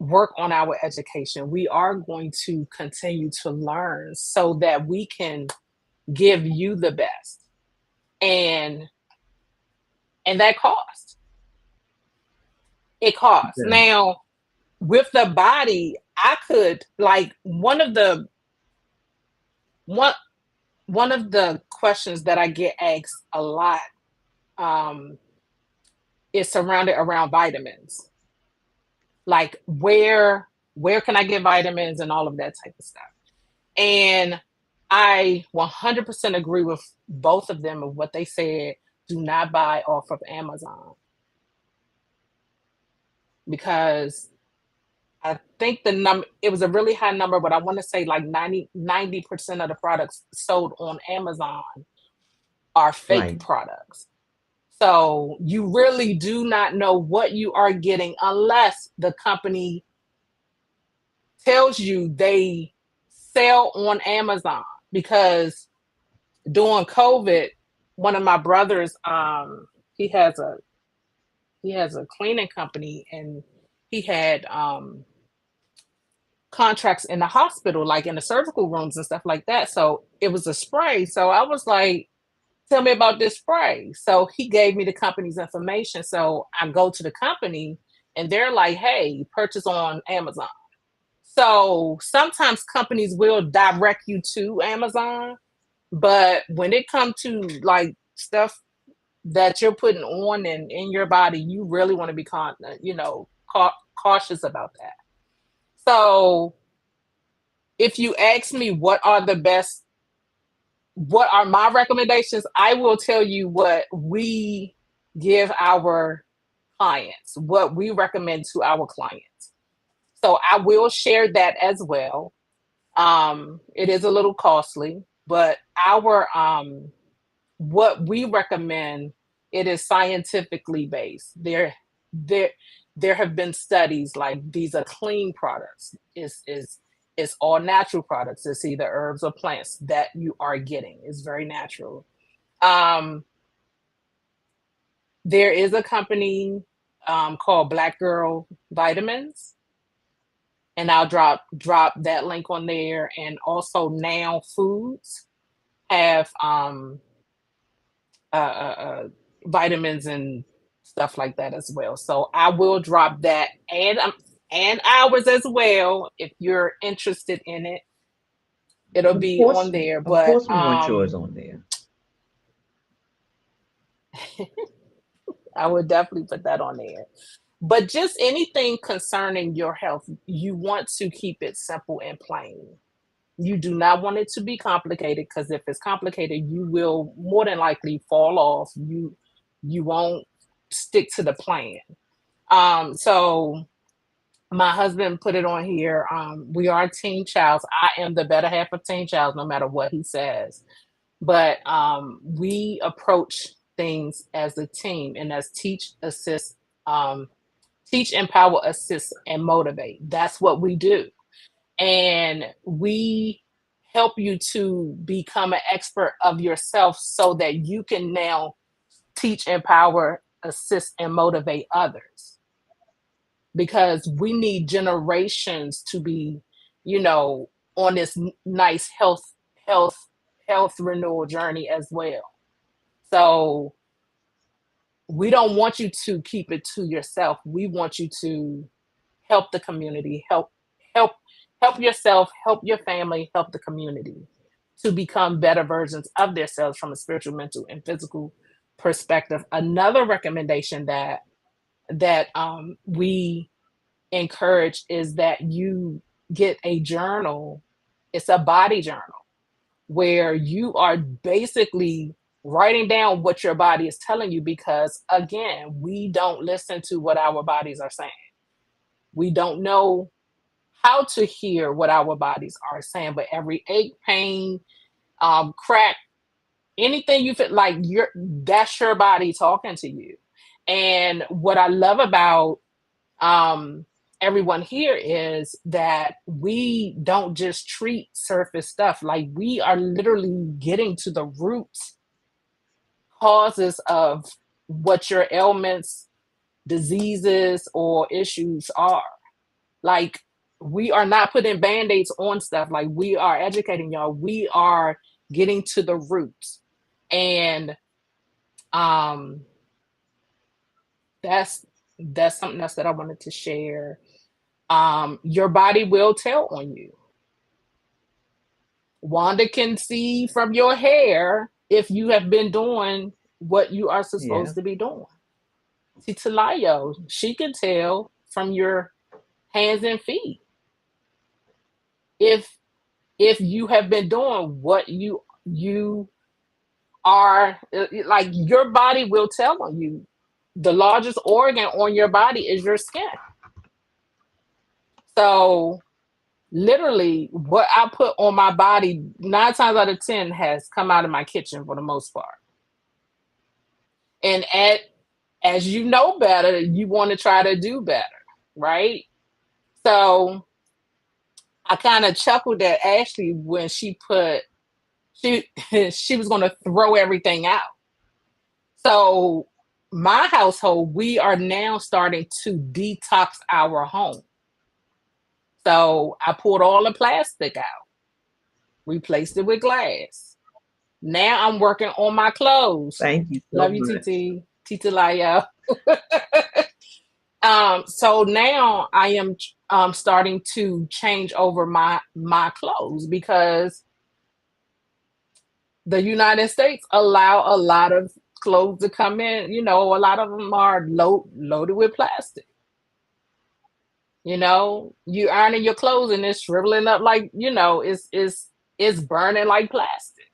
work on our education. We are going to continue to learn so that we can give you the best. And that costs. It costs. Yeah. Now, with the body, I could like one one of the questions that I get asked a lot is surrounded around vitamins. Like where can I get vitamins and all of that type of stuff. And I 100% agree with both of them of what they said. Do not buy off of Amazon because I think the number, it was a really high number, but I want to say like 90% of the products sold on Amazon are fake Right. products. So you really do not know what you are getting unless the company tells you they sell on Amazon. Because during COVID, one of my brothers, he has a cleaning company, and he had contracts in the hospital, like in the surgical rooms and stuff like that. So it was a spray. So I was like, tell me about this spray. So he gave me the company's information. So I go to the company and they're like, hey, purchase on Amazon. So sometimes companies will direct you to Amazon, but when it comes to like stuff that you're putting on and in your body, you really want to be cautious about that. So if you ask me what are my recommendations, I will tell you what we give our clients, what we recommend to our clients. So I will share that as well. It is a little costly, but our what we recommend, it is scientifically based. There have been studies like these are clean products. It's all natural products. It's either herbs or plants that you are getting. It's very natural. Um, there is a company called Black Girl Vitamins, and I'll drop that link on there. And also Now Foods have vitamins and stuff like that as well. So I will drop that and ours as well if you're interested in it. It'll Of be course, on there. of But course, we want yours on there. I would definitely put that on there. But just anything concerning your health, you want to keep it simple and plain. You do not want it to be complicated because if it's complicated, you will more than likely fall off. You won't stick to the plan. So my husband put it on here. We are Team Childs. I am the better half of Team Childs, no matter what he says. But we approach things as a team and as teach, assist, teach, empower, assist, and motivate. That's what we do. And we help you to become an expert of yourself so that you can now teach, empower, assist, and motivate others. Because we need generations to be, on this nice health, health renewal journey as well. So we don't want you to keep it to yourself. We want you to help the community, help help yourself, help your family, help the community to become better versions of themselves from a spiritual, mental, and physical perspective, another recommendation that we encourage is that you get a journal. It's a body journal where you are basically writing down what your body is telling you, because again, we don't listen to what our bodies are saying. We don't know how to hear what our bodies are saying, but every ache, pain, crack, anything you feel like, that's your body talking to you. And what I love about everyone here is that we don't just treat surface stuff. Like, we are literally getting to the root causes of what your ailments, diseases, or issues are. Like, we are not putting band-aids on stuff. Like, we are educating y'all. We are getting to the roots. And that's something else that I wanted to share. Your body will tell on you. Wanda can see from your hair if you have been doing what you are supposed to be doing. Titilayo, she can tell from your hands and feet if you have been doing what you are. Like, your body will tell on you. The largest organ on your body is your skin. So literally, what I put on my body 9 times out of 10 has come out of my kitchen for the most part. And as you know better, you want to try to do better, right? So I kind of chuckled at Ashley when she was going to throw everything out. So my household, we are now starting to detox our home. So I pulled all the plastic out, replaced it with glass. Now I'm working on my clothes. Thank you so Love much. you, Titi Laya. So now I am starting to change over my clothes, because the United States allow a lot of clothes to come in. You know, a lot of them are loaded with plastic. You know, you ironing your clothes and it's shriveling up, like, you know, it's burning like plastic.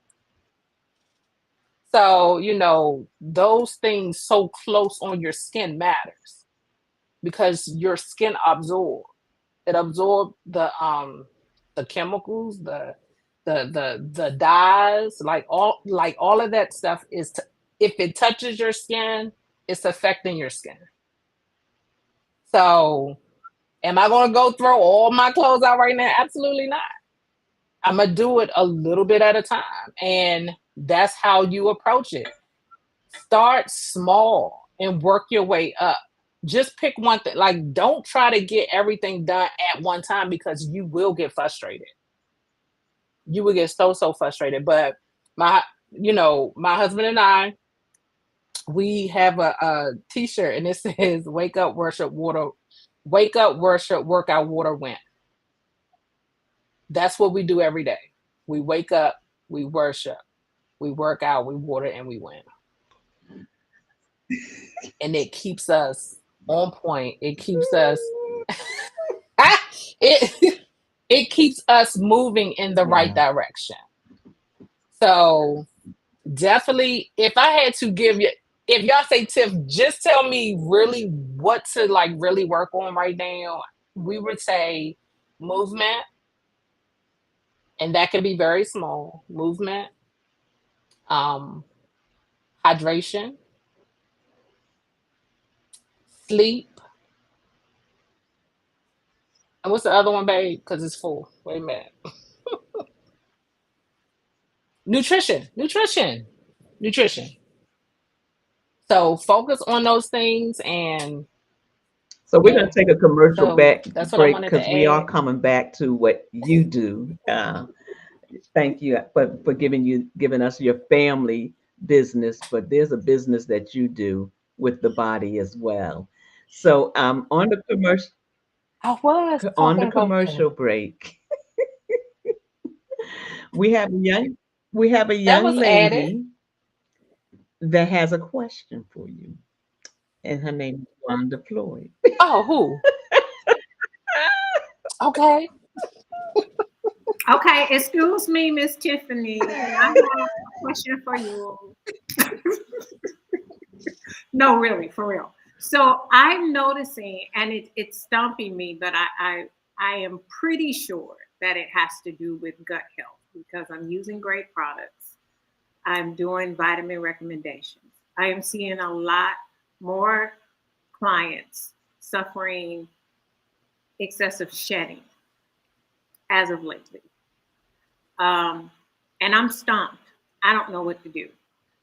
So, you know, those things so close on your skin matters, because your skin absorbs the chemicals, the dyes, like all of that stuff if it touches your skin, it's affecting your skin. So am I going to go throw all my clothes out right now? Absolutely not. I'm going to do it a little bit at a time. And that's how you approach it. Start small and work your way up. Just pick one thing. Like, don't try to get everything done at one time, because you will get frustrated. You will get so frustrated. But my husband and I, we have a t-shirt, and it says, wake up, worship, water. Wake up, worship, work out, water, win. That's what we do every day. We wake up, we worship, we work out, we water, and we win. And it keeps us on point. It keeps us it keeps us moving in the right direction. So definitely, if I had to give you, if y'all say, Tiff, just tell me really what to like really work on right now, we would say movement. And that can be very small. Movement, hydration, sleep. And what's the other one, babe? Because it's full. Wait a minute. Nutrition. So focus on those things. And so we're going to take a commercial break, because we are coming back to what you do. Thank you for giving us your family business, but there's a business that you do with the body as well. So on the commercial break, we have a young lady. that has a question for you. And her name is Wanda Floyd. Oh, who? Okay. Okay, excuse me, Miss Tiffany. I have a question for you. No, really, for real. So I'm noticing, and it's stumping me, but I am pretty sure that it has to do with gut health because I'm using great products. I'm doing vitamin recommendations. I am seeing a lot more clients suffering excessive shedding as of lately. Um, and I'm stumped. I don't know what to do.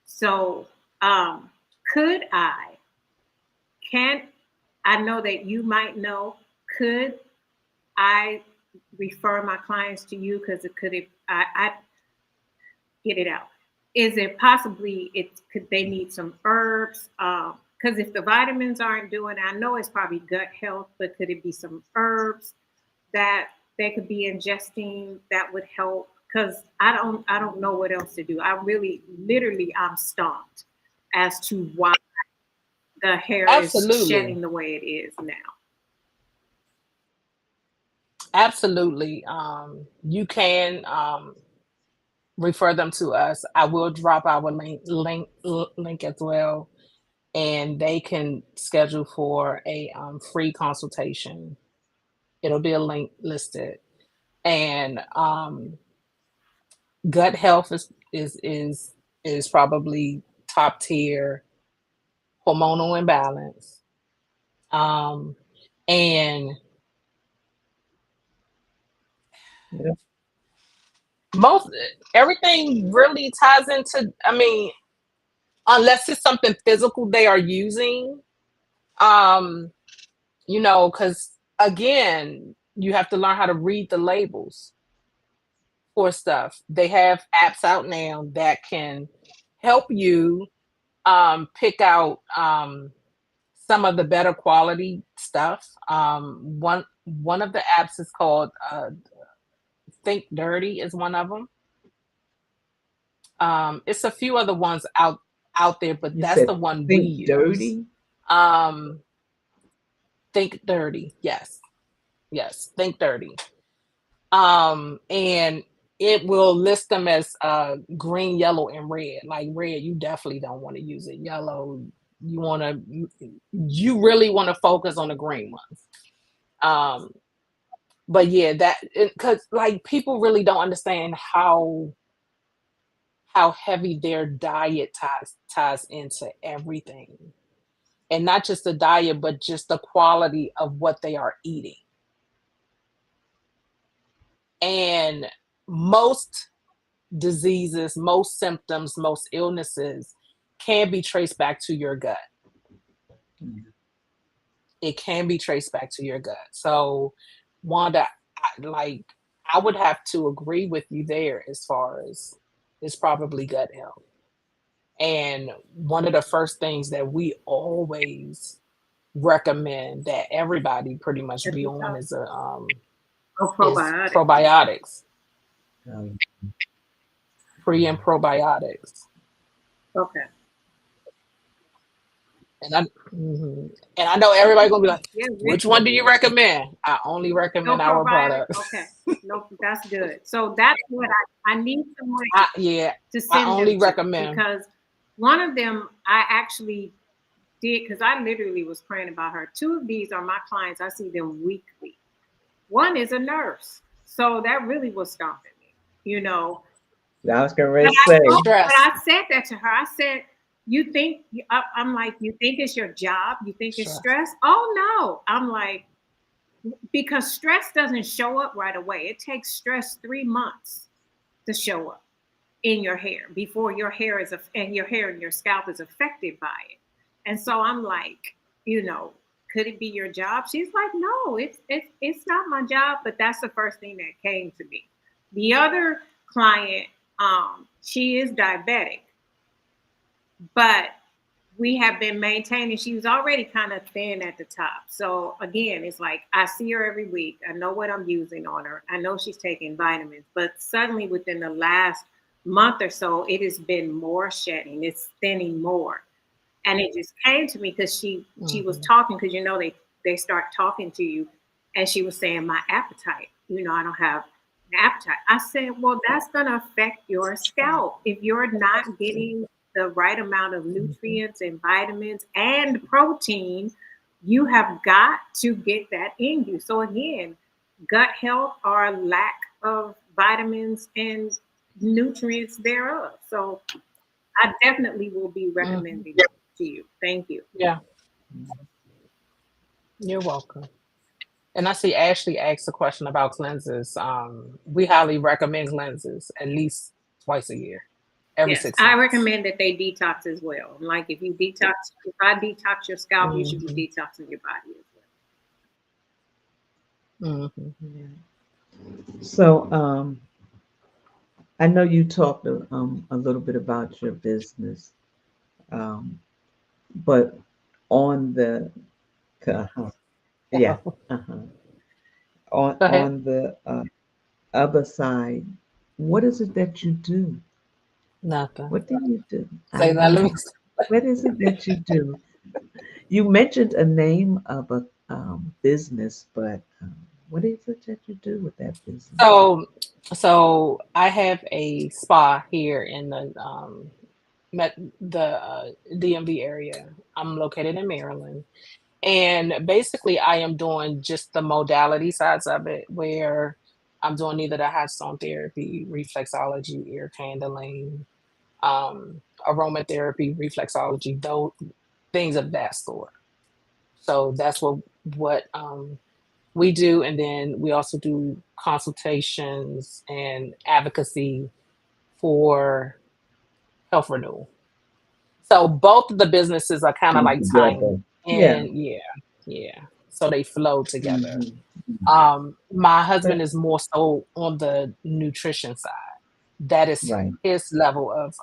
So, could can I know that you might know, could I refer my clients to you? Because I get it out. Is it possibly could they need some herbs? Because if the vitamins aren't doing, I know it's probably gut health, but could it be some herbs that they could be ingesting that would help? Because I don't know what else to do. I really literally I'm stumped as to why the hair is Absolutely. shedding the way it is now. Absolutely. You can refer them to us. I will drop our link as well, and they can schedule for a free consultation. It'll be a link listed. And gut health is probably top tier, hormonal imbalance. Um, and Yeah. most everything really ties into, I mean, unless it's something physical they are using, um, because again, you have to learn how to read the labels for stuff. They have apps out now that can help you pick out some of the better quality stuff. One of the apps is called Think Dirty is one of them. It's a few other ones out there, but You that's said the one we think use. dirty. Um, Think Dirty, yes, Think Dirty. And it will list them as green, yellow, and red. Like red, you definitely don't want to use it. Yellow, you really want to focus on the green ones. Um, but yeah, that because like people really don't understand how heavy their diet ties into everything, and not just the diet, but just the quality of what they are eating. And most diseases, most symptoms, most illnesses can be traced back to your gut. It can be traced back to your gut. So, Wanda, I would have to agree with you there as far as it's probably gut health. And one of the first things that we always recommend that everybody pretty much be on is Oh, is probiotic. probiotics, Um, pre and probiotics. Okay. And I know everybody gonna be like, Yeah, which one do you recommend? I only no recommend our probiotic. products. Okay. No, that's good. So that's what I need someone Yeah, to I send only them to recommend. because one of them I actually did because I literally was praying about her. Two of these are my clients. I see them weekly. One is a nurse. So that really was stomping me, you know. I was going But to say, Stress. I said that to her. I said, you think, I'm like, you think it's your job? You think it's Stress. stress? Oh, no. I'm like, because stress doesn't show up right away. It takes stress 3 months to show up in your hair before your hair and your hair and your scalp is affected by it. And so I'm like, could it be your job? She's like, no, it's not my job, but that's the first thing that came to me. The other client, she is diabetic, but we have been maintaining. She was already kind of thin at the top. So again, it's like I see her every week. I know what I'm using on her. I know she's taking vitamins, but suddenly within the last month or so, it has been more shedding. It's thinning more. And it just came to me because she was talking, because they start talking to you, and she was saying my appetite. I don't have an appetite. I said, well, that's gonna affect your scalp if you're not getting the right amount of nutrients and vitamins and protein. You have got to get that in you. So again, gut health or lack of vitamins and nutrients thereof. So I definitely will be recommending it to you. Thank you. Yeah, you're welcome. And I see Ashley asked a question about cleanses. We highly recommend cleanses at least twice a year, every Yes, six I months. recommend that they detox as well. Like if I detox your scalp, you should be Hmm. detoxing your body as well. Hmm. Yeah. So, I know you talked a little bit about your business, um, but on the uh yeah, uh-huh. Go ahead. On the other side, what is it that you do? Nothing. What do you do? I Say that. Let me. know. What is it that you do? You mentioned a name of a business, but what is it that you do with that business? So, so I have a spa here in the DMV area. I'm located in Maryland, and basically I am doing just the modality sides of it, where I'm doing either the hot stone therapy, reflexology, ear candling, aromatherapy, reflexology, those things of that sort. So that's what we do, and then we also do consultations and advocacy for health renewal. So both of the businesses are kind of Come like tying together. Yeah. in, yeah, yeah. So they flow together. Hmm. My husband is more so on the nutrition side. That is Right. his level of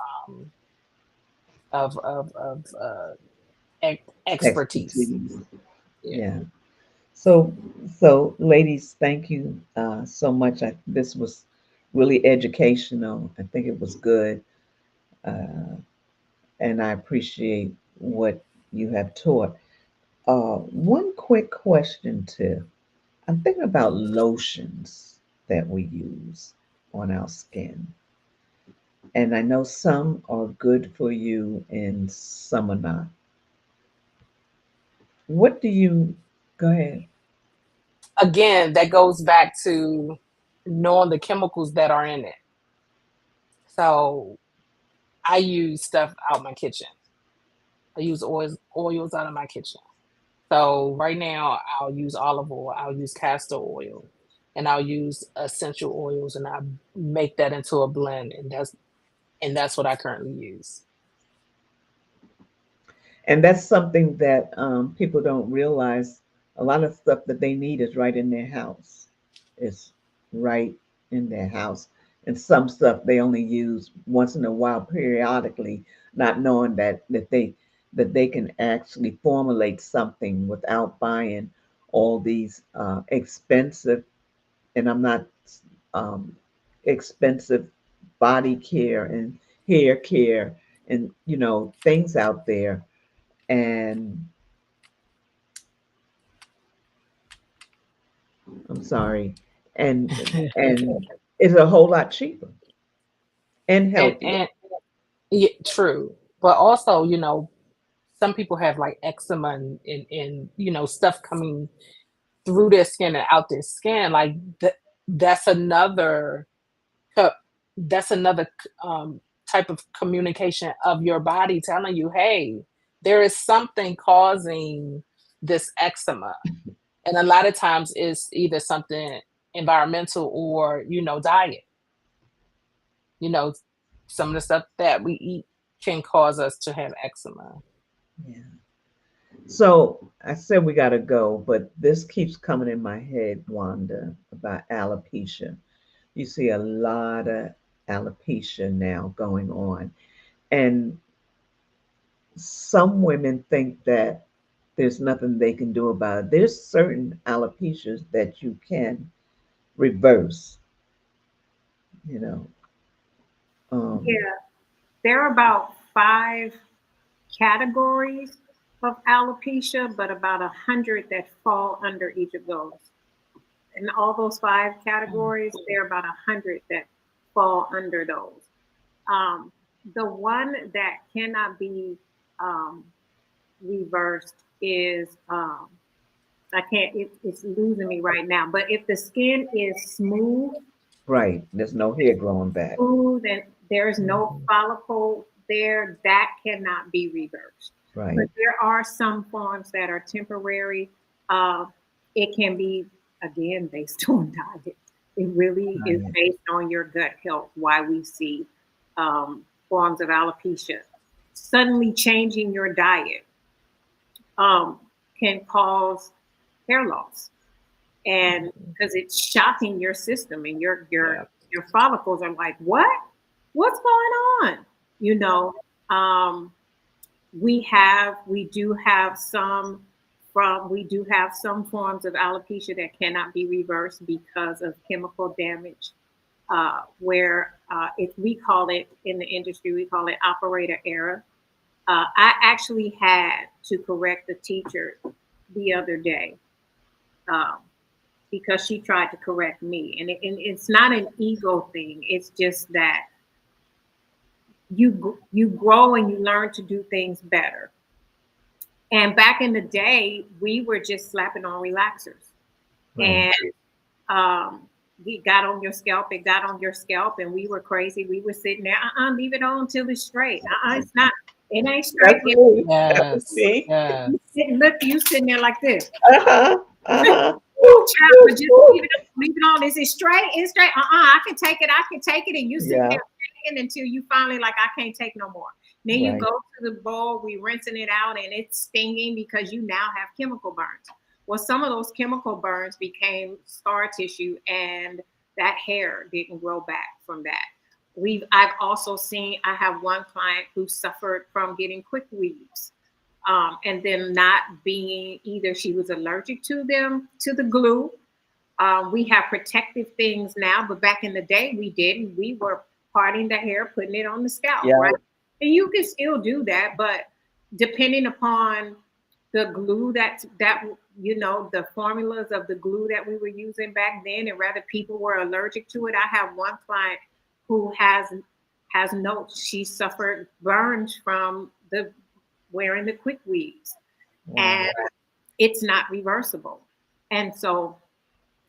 expertise. Expertise. Yeah. Yeah. So, so ladies, thank you so much. This was really educational. I think it was good, uh, and I appreciate what you have taught. One quick question too. I'm thinking about lotions that we use on our skin, and I know some are good for you and some are not. What do you? Go ahead. Again, that goes back to knowing the chemicals that are in it. So I use stuff out my kitchen. I use oils out of my kitchen. So right now I'll use olive oil, I'll use castor oil, and I'll use essential oils, and I make that into a blend, and that's what I currently use. And that's something that people don't realize. A lot of stuff that they need is right in their house. It's right in their house. And some stuff they only use once in a while, periodically, not knowing that they can actually formulate something without buying all these expensive, and I'm not um, expensive body care and hair care and things out there, and I'm sorry, and it's a whole lot cheaper and and healthier. and yeah, true. But also, some people have like eczema and stuff coming through their skin and out their skin. Like that's another co- that's another type of communication of your body telling you, hey, there is something causing this eczema. And a lot of times it's either something environmental or diet. you know some of the stuff that we eat can cause us to have eczema. Yeah. So I said we got to go, but this keeps coming in my head, Wanda, about alopecia. You see a lot of alopecia now going on, and some women think that there's nothing they can do about it. There's certain alopecias that you can reverse, you know. Yeah, there are about 5 categories of alopecia, but about 100 that fall under each of those. In all those 5 categories, there are about 100 that fall under those. Um, the one that cannot be um, reversed is I can't. It's losing me right now. But if the skin is Right. There's no hair growing back. smooth, and there is no follicle there, that cannot be reversed. Right. But there are some forms that are temporary. Uh, it can be, again, based on diet. It really is Right. based on your gut health, why we see forms of alopecia. Suddenly changing your diet can cause hair loss, and because it's shocking your system, and your follicles are like, what's going on, you know. um, we do have some forms of alopecia that cannot be reversed because of chemical damage, where if we call it in the industry, we call it operator error. I actually had to correct a teacher the other day, um, because she tried to correct me, and it's not an ego thing. It's just that you grow and you learn to do things better. And back in the day, we were just slapping on relaxers, Right. and it got on your scalp. It got on your scalp, and we were crazy. We were sitting there, leave it on till it's straight. It's not. It ain't straight. That's me. Yes. Me. Yes. You sitting there like this. Uh-huh. Uh-huh. Child, but just leave it on. Is it straight? It's straight. I can take it. I can take it. And you sit Yeah. there taking until you finally like, I can't take no more. Then you Right. go to the bowl, we rinsing it out, and it's stinging because you now have chemical burns. Well, some of those chemical burns became scar tissue, and that hair didn't grow back from that. I've also seen, I have one client who suffered from getting quick weaves. And then not being, either she was allergic to them, to the glue. We have protective things now, but back in the day we didn't. We were parting the hair, putting it on the scalp, Yeah. right? And you can still do that, but depending upon the glue that the formulas of the glue that we were using back then, and rather people were allergic to it. I have one client who has notes. She suffered burns from the wearing the quick weaves, and it's not reversible. And so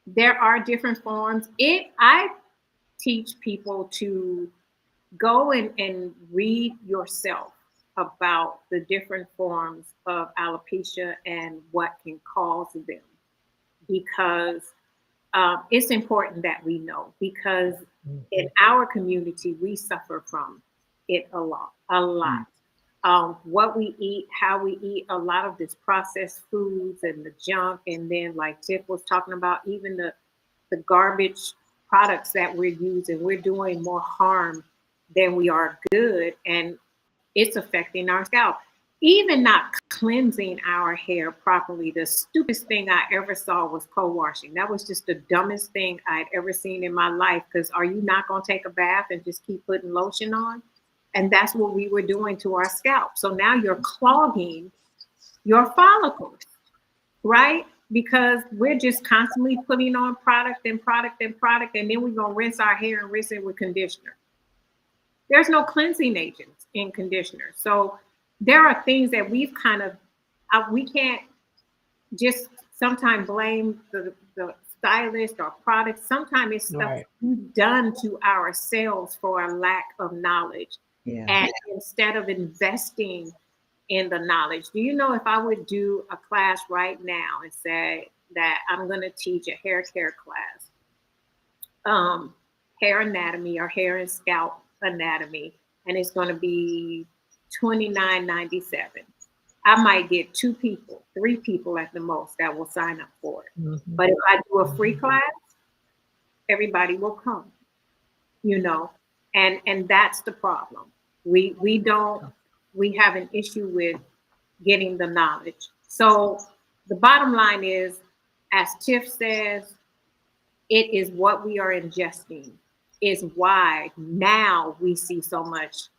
there are different forms. I teach people to go and read yourself about the different forms of alopecia and what can cause them, because it's important that we know, because in our community we suffer from it a lot. What we eat, how we eat, a lot of this processed foods and the junk, and then like Tiff was talking about, even the garbage products that we're using, we're doing more harm than we are good, and it's affecting our scalp. Even not cleansing our hair properly. The stupidest thing I ever saw was co-washing. That was just the dumbest thing I'd ever seen in my life, because are you not going to take a bath and just keep putting lotion on? And that's what we were doing to our scalp. So now you're clogging your follicles, right? Because we're just constantly putting on product and product and product, and then we're going to rinse our hair and rinse it with conditioner. There's no cleansing agents in conditioner. So there are things that we've kind of, we can't just sometimes blame the stylist or product. Sometimes it's stuff we've done to ourselves for a lack of knowledge. Yeah. And instead of investing in the knowledge, do you know, if I would do a class right now and say that I'm going to teach a hair care class, hair anatomy or hair and scalp anatomy, and it's going to be $29.97. I might get 2 people, 3 people at the most that will sign up for it. Mm-hmm. But if I do a free class, everybody will come, you know, and that's the problem. We have an issue with getting the knowledge. So the bottom line is, as Tiff says, it is what we are ingesting. is why now we see so much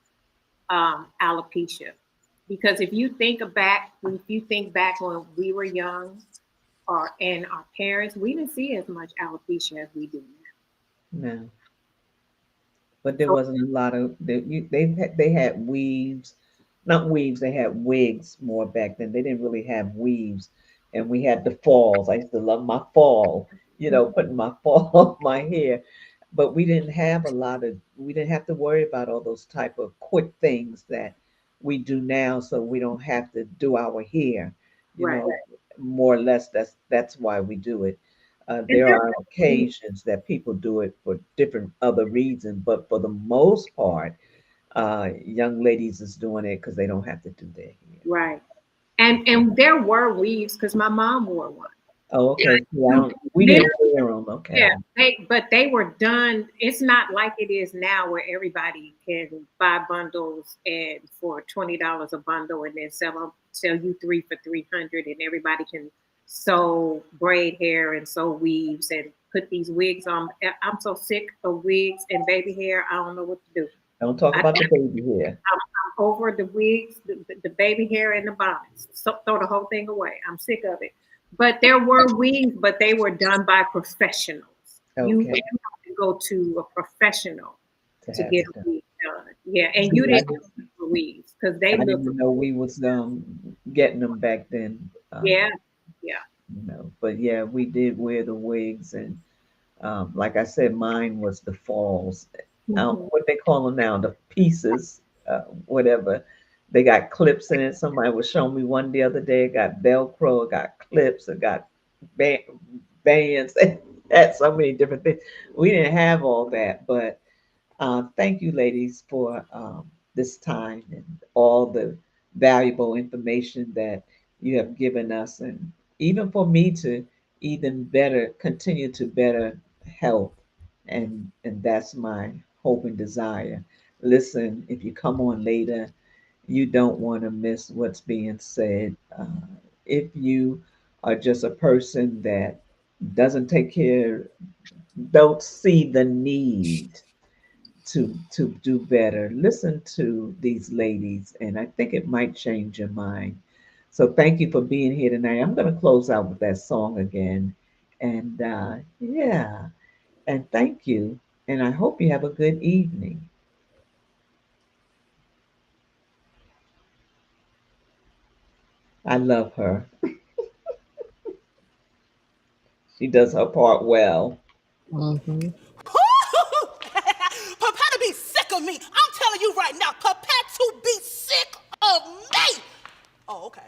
alopecia. Because if you think back when we were young, and our parents, we didn't see as much alopecia as we do now. No, but there wasn't a lot of they had weaves, not weaves. They had wigs more back then. They didn't really have weaves, and we had the falls. I used to love my fall, putting my fall on my hair. But we didn't have a lot of. We didn't have to worry about all those type of quick things that we do now. So we don't have to do our hair, you Right. know. More or less, that's why we do it. And There there are occasions that people do it for different other reasons, but for the most part, young ladies is doing it because they don't have to do their hair. Right. And there were weaves because my mom wore one. Oh, okay. Yeah, we Then- didn't wear them. Okay. Yeah, but they were done. It's not like it is now where everybody can buy bundles and for $20 a bundle and then sell you 3 for $300 and everybody can sew braid hair and sew weaves and put these wigs on. I'm so sick of wigs and baby hair. I don't know what to do. Don't talk about the baby hair. I'm over the wigs, the baby hair and the bonnets. So throw the whole thing away. I'm sick of it. But there were weaves, but they were done by professionals. You Okay. have to go to a professional to have get it a done. wig done. Yeah, and you didn't look for weaves because they I didn't look. even know we was getting them back then. Yeah, But yeah, we did wear the wigs, and like I said, mine was the falls. Mhm. What they call them now, the pieces, whatever. They got clips in it. Somebody was showing me one the other day. It got Velcro, it got clips, it got bands. It had so many different things. We didn't have all that, but thank you, ladies, for this time and all the valuable information that you have given us, and even for me to even better continue to better health, and that's my hope and desire. Listen, if you come on later, you don't want to miss what's being said. If you are just a person that doesn't take care, don't see the need to do better, listen to these ladies, and I think it might change your mind. So thank you for being here tonight. I'm going to close out with that song again, and yeah, and thank you, and I hope you have a good evening. I love her. She does her part well. Mhm. Prepare to be sick of me. I'm telling you right now, prepare to be sick of me. Oh, okay.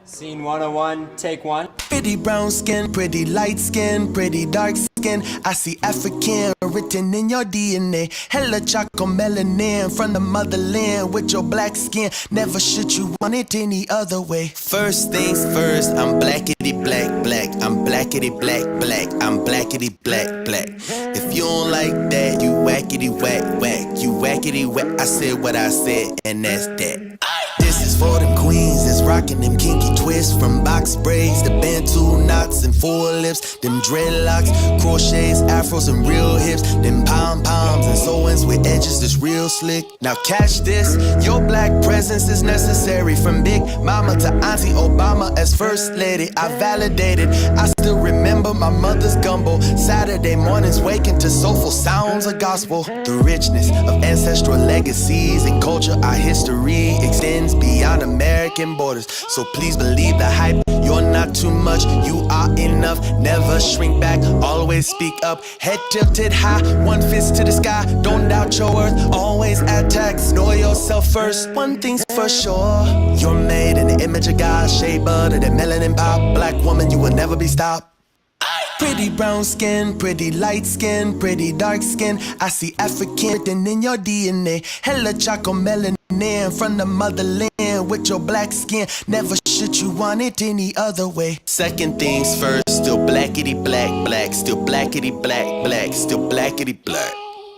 Scene 101, take one. Pretty brown skin, pretty light skin, pretty dark skin. I see African written in your DNA. Hella chocolate melanin from the motherland with your black skin. Never should you want it any other way. First things first, I'm blackity black, black. I'm blackity black, black. I'm blackity black, black. If you don't like that, you whackity whack, whack. You whackity whack. I said what I said, and that's that. This is for them queens that's rocking them kinky twists, from box braids to bantu knots and four lips, them dreadlocks, crochets, afros and real hips, them pom-poms and sew-ins with edges that's real slick. Now catch this, your black presence is necessary, from Big Mama to Auntie Obama as First Lady. I validated, I still remember my mother's gumbo, Saturday mornings waking to soulful sounds of gospel. The richness of ancestral legacies and culture, our history extends beyond American borders. So please believe the hype. You're not too much, you are enough. Never shrink back, always speak up. Head tilted high, one fist to the sky. Don't doubt your worth, always attack. Know yourself first, one thing's for sure. You're made in the image of God, shea butter, that melanin pop. Black woman, you will never be stopped. Pretty brown skin, pretty light skin, pretty dark skin. I see African written in your DNA. Hella chocolate melanin from the motherland with your black skin. Never should you want it any other way. Second things first, still blackity black, black. Still blackity black, black. Still blackity black.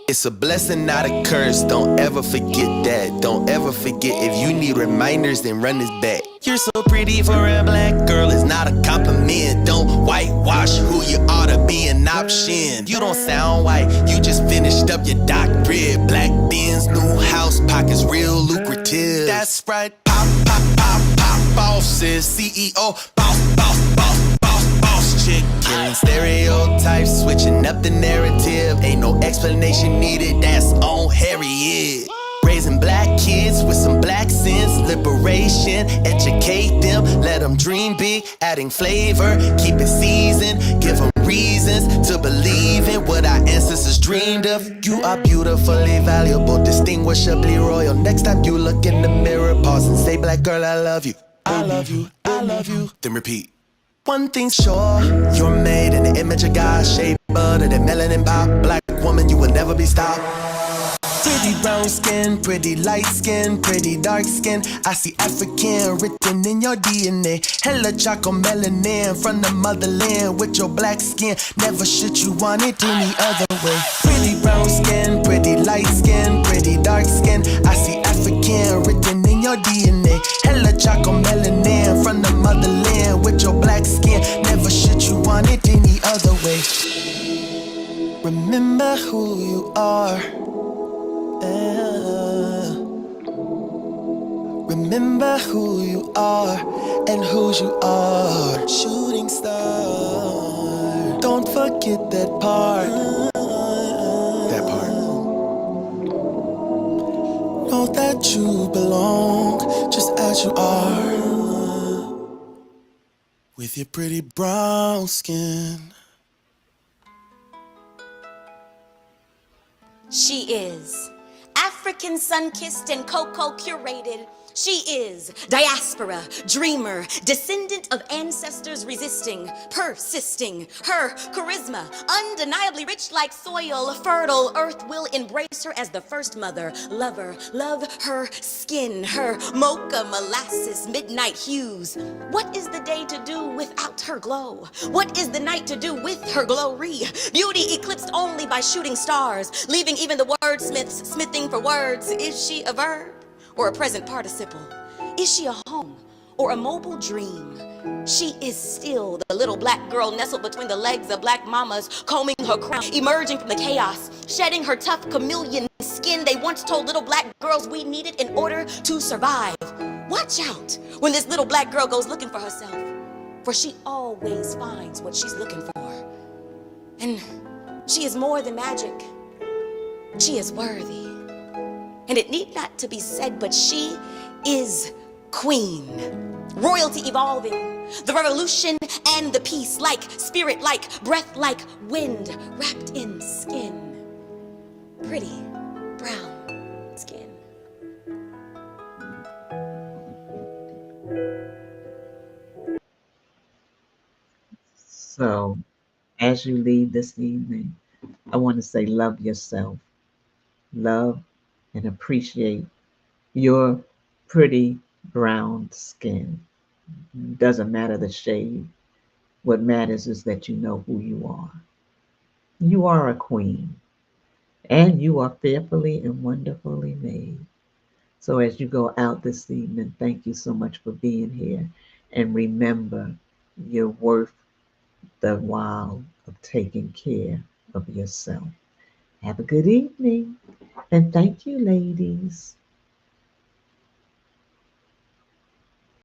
It's a blessing, not a curse. Don't ever forget that. Don't ever forget. If you need reminders, then run this back. You're so pretty for a black girl. It's not a compliment. Don't whitewash who you ought to be an option. You don't sound white. You just finished up your doctorate. Black Benz, new house, pockets real lucrative. That's right. Pop, pop, pop, pop. Bosses, CEO. Boss, boss, boss, boss, boss. Chick killing stereotypes, switching up the narrative. Ain't no explanation needed. That's on Harriet. Raising black kids with some black sense, liberation, educate them, let them dream big, adding flavor, keep it seasoned, give them reasons to believe in what our ancestors dreamed of. You are beautifully valuable, distinguishably royal. Next time you look in the mirror, pause and say, black girl, I love you. I love you, I love you. Then repeat. One thing's sure, you're made in the image of God, shaped butter than melanin pop. Black woman, you will never be stopped. Pretty brown skin, pretty light skin, pretty dark skin. I see African written in your DNA. Hella choco melanin from the motherland with your black skin. Never should you want it any other way. Pretty brown skin, pretty light skin, pretty dark skin. I see African written in your DNA. Hella choco melanin from the motherland with your black skin. Never should you want it any other way. Remember who you are. Remember who you are and whose you are. Shooting star. Don't forget that part. That part. Know that you belong just as you are. With your pretty brown skin. She is African sun-kissed and cocoa curated. She is diaspora, dreamer, descendant of ancestors resisting, persisting. Her charisma, undeniably rich like soil, fertile earth will embrace her as the first mother, lover, love her skin, her mocha molasses, midnight hues. What is the day to do without her glow? What is the night to do with her glory? Beauty eclipsed only by shooting stars, leaving even the wordsmiths smithing for words. Is she a verb or a present participle? Is she a home or a mobile dream? She is still the little black girl nestled between the legs of black mamas, combing her crown, emerging from the chaos, shedding her tough chameleon skin they once told little black girls we needed in order to survive. Watch out when this little black girl goes looking for herself, for she always finds what she's looking for. And she is more than magic. She is worthy. And it need not to be said, but she is queen. Royalty evolving, the revolution and the peace, like spirit, like breath, like wind, wrapped in skin. Pretty brown skin. So, as you leave this evening, I want to say love yourself. Love and appreciate your pretty brown skin. Doesn't matter the shade. What matters is that you know who you are. You are a queen, and you are fearfully and wonderfully made. So as you go out this evening, thank you so much for being here. And remember, you're worth the while of taking care of yourself. Have a good evening. And thank you, ladies.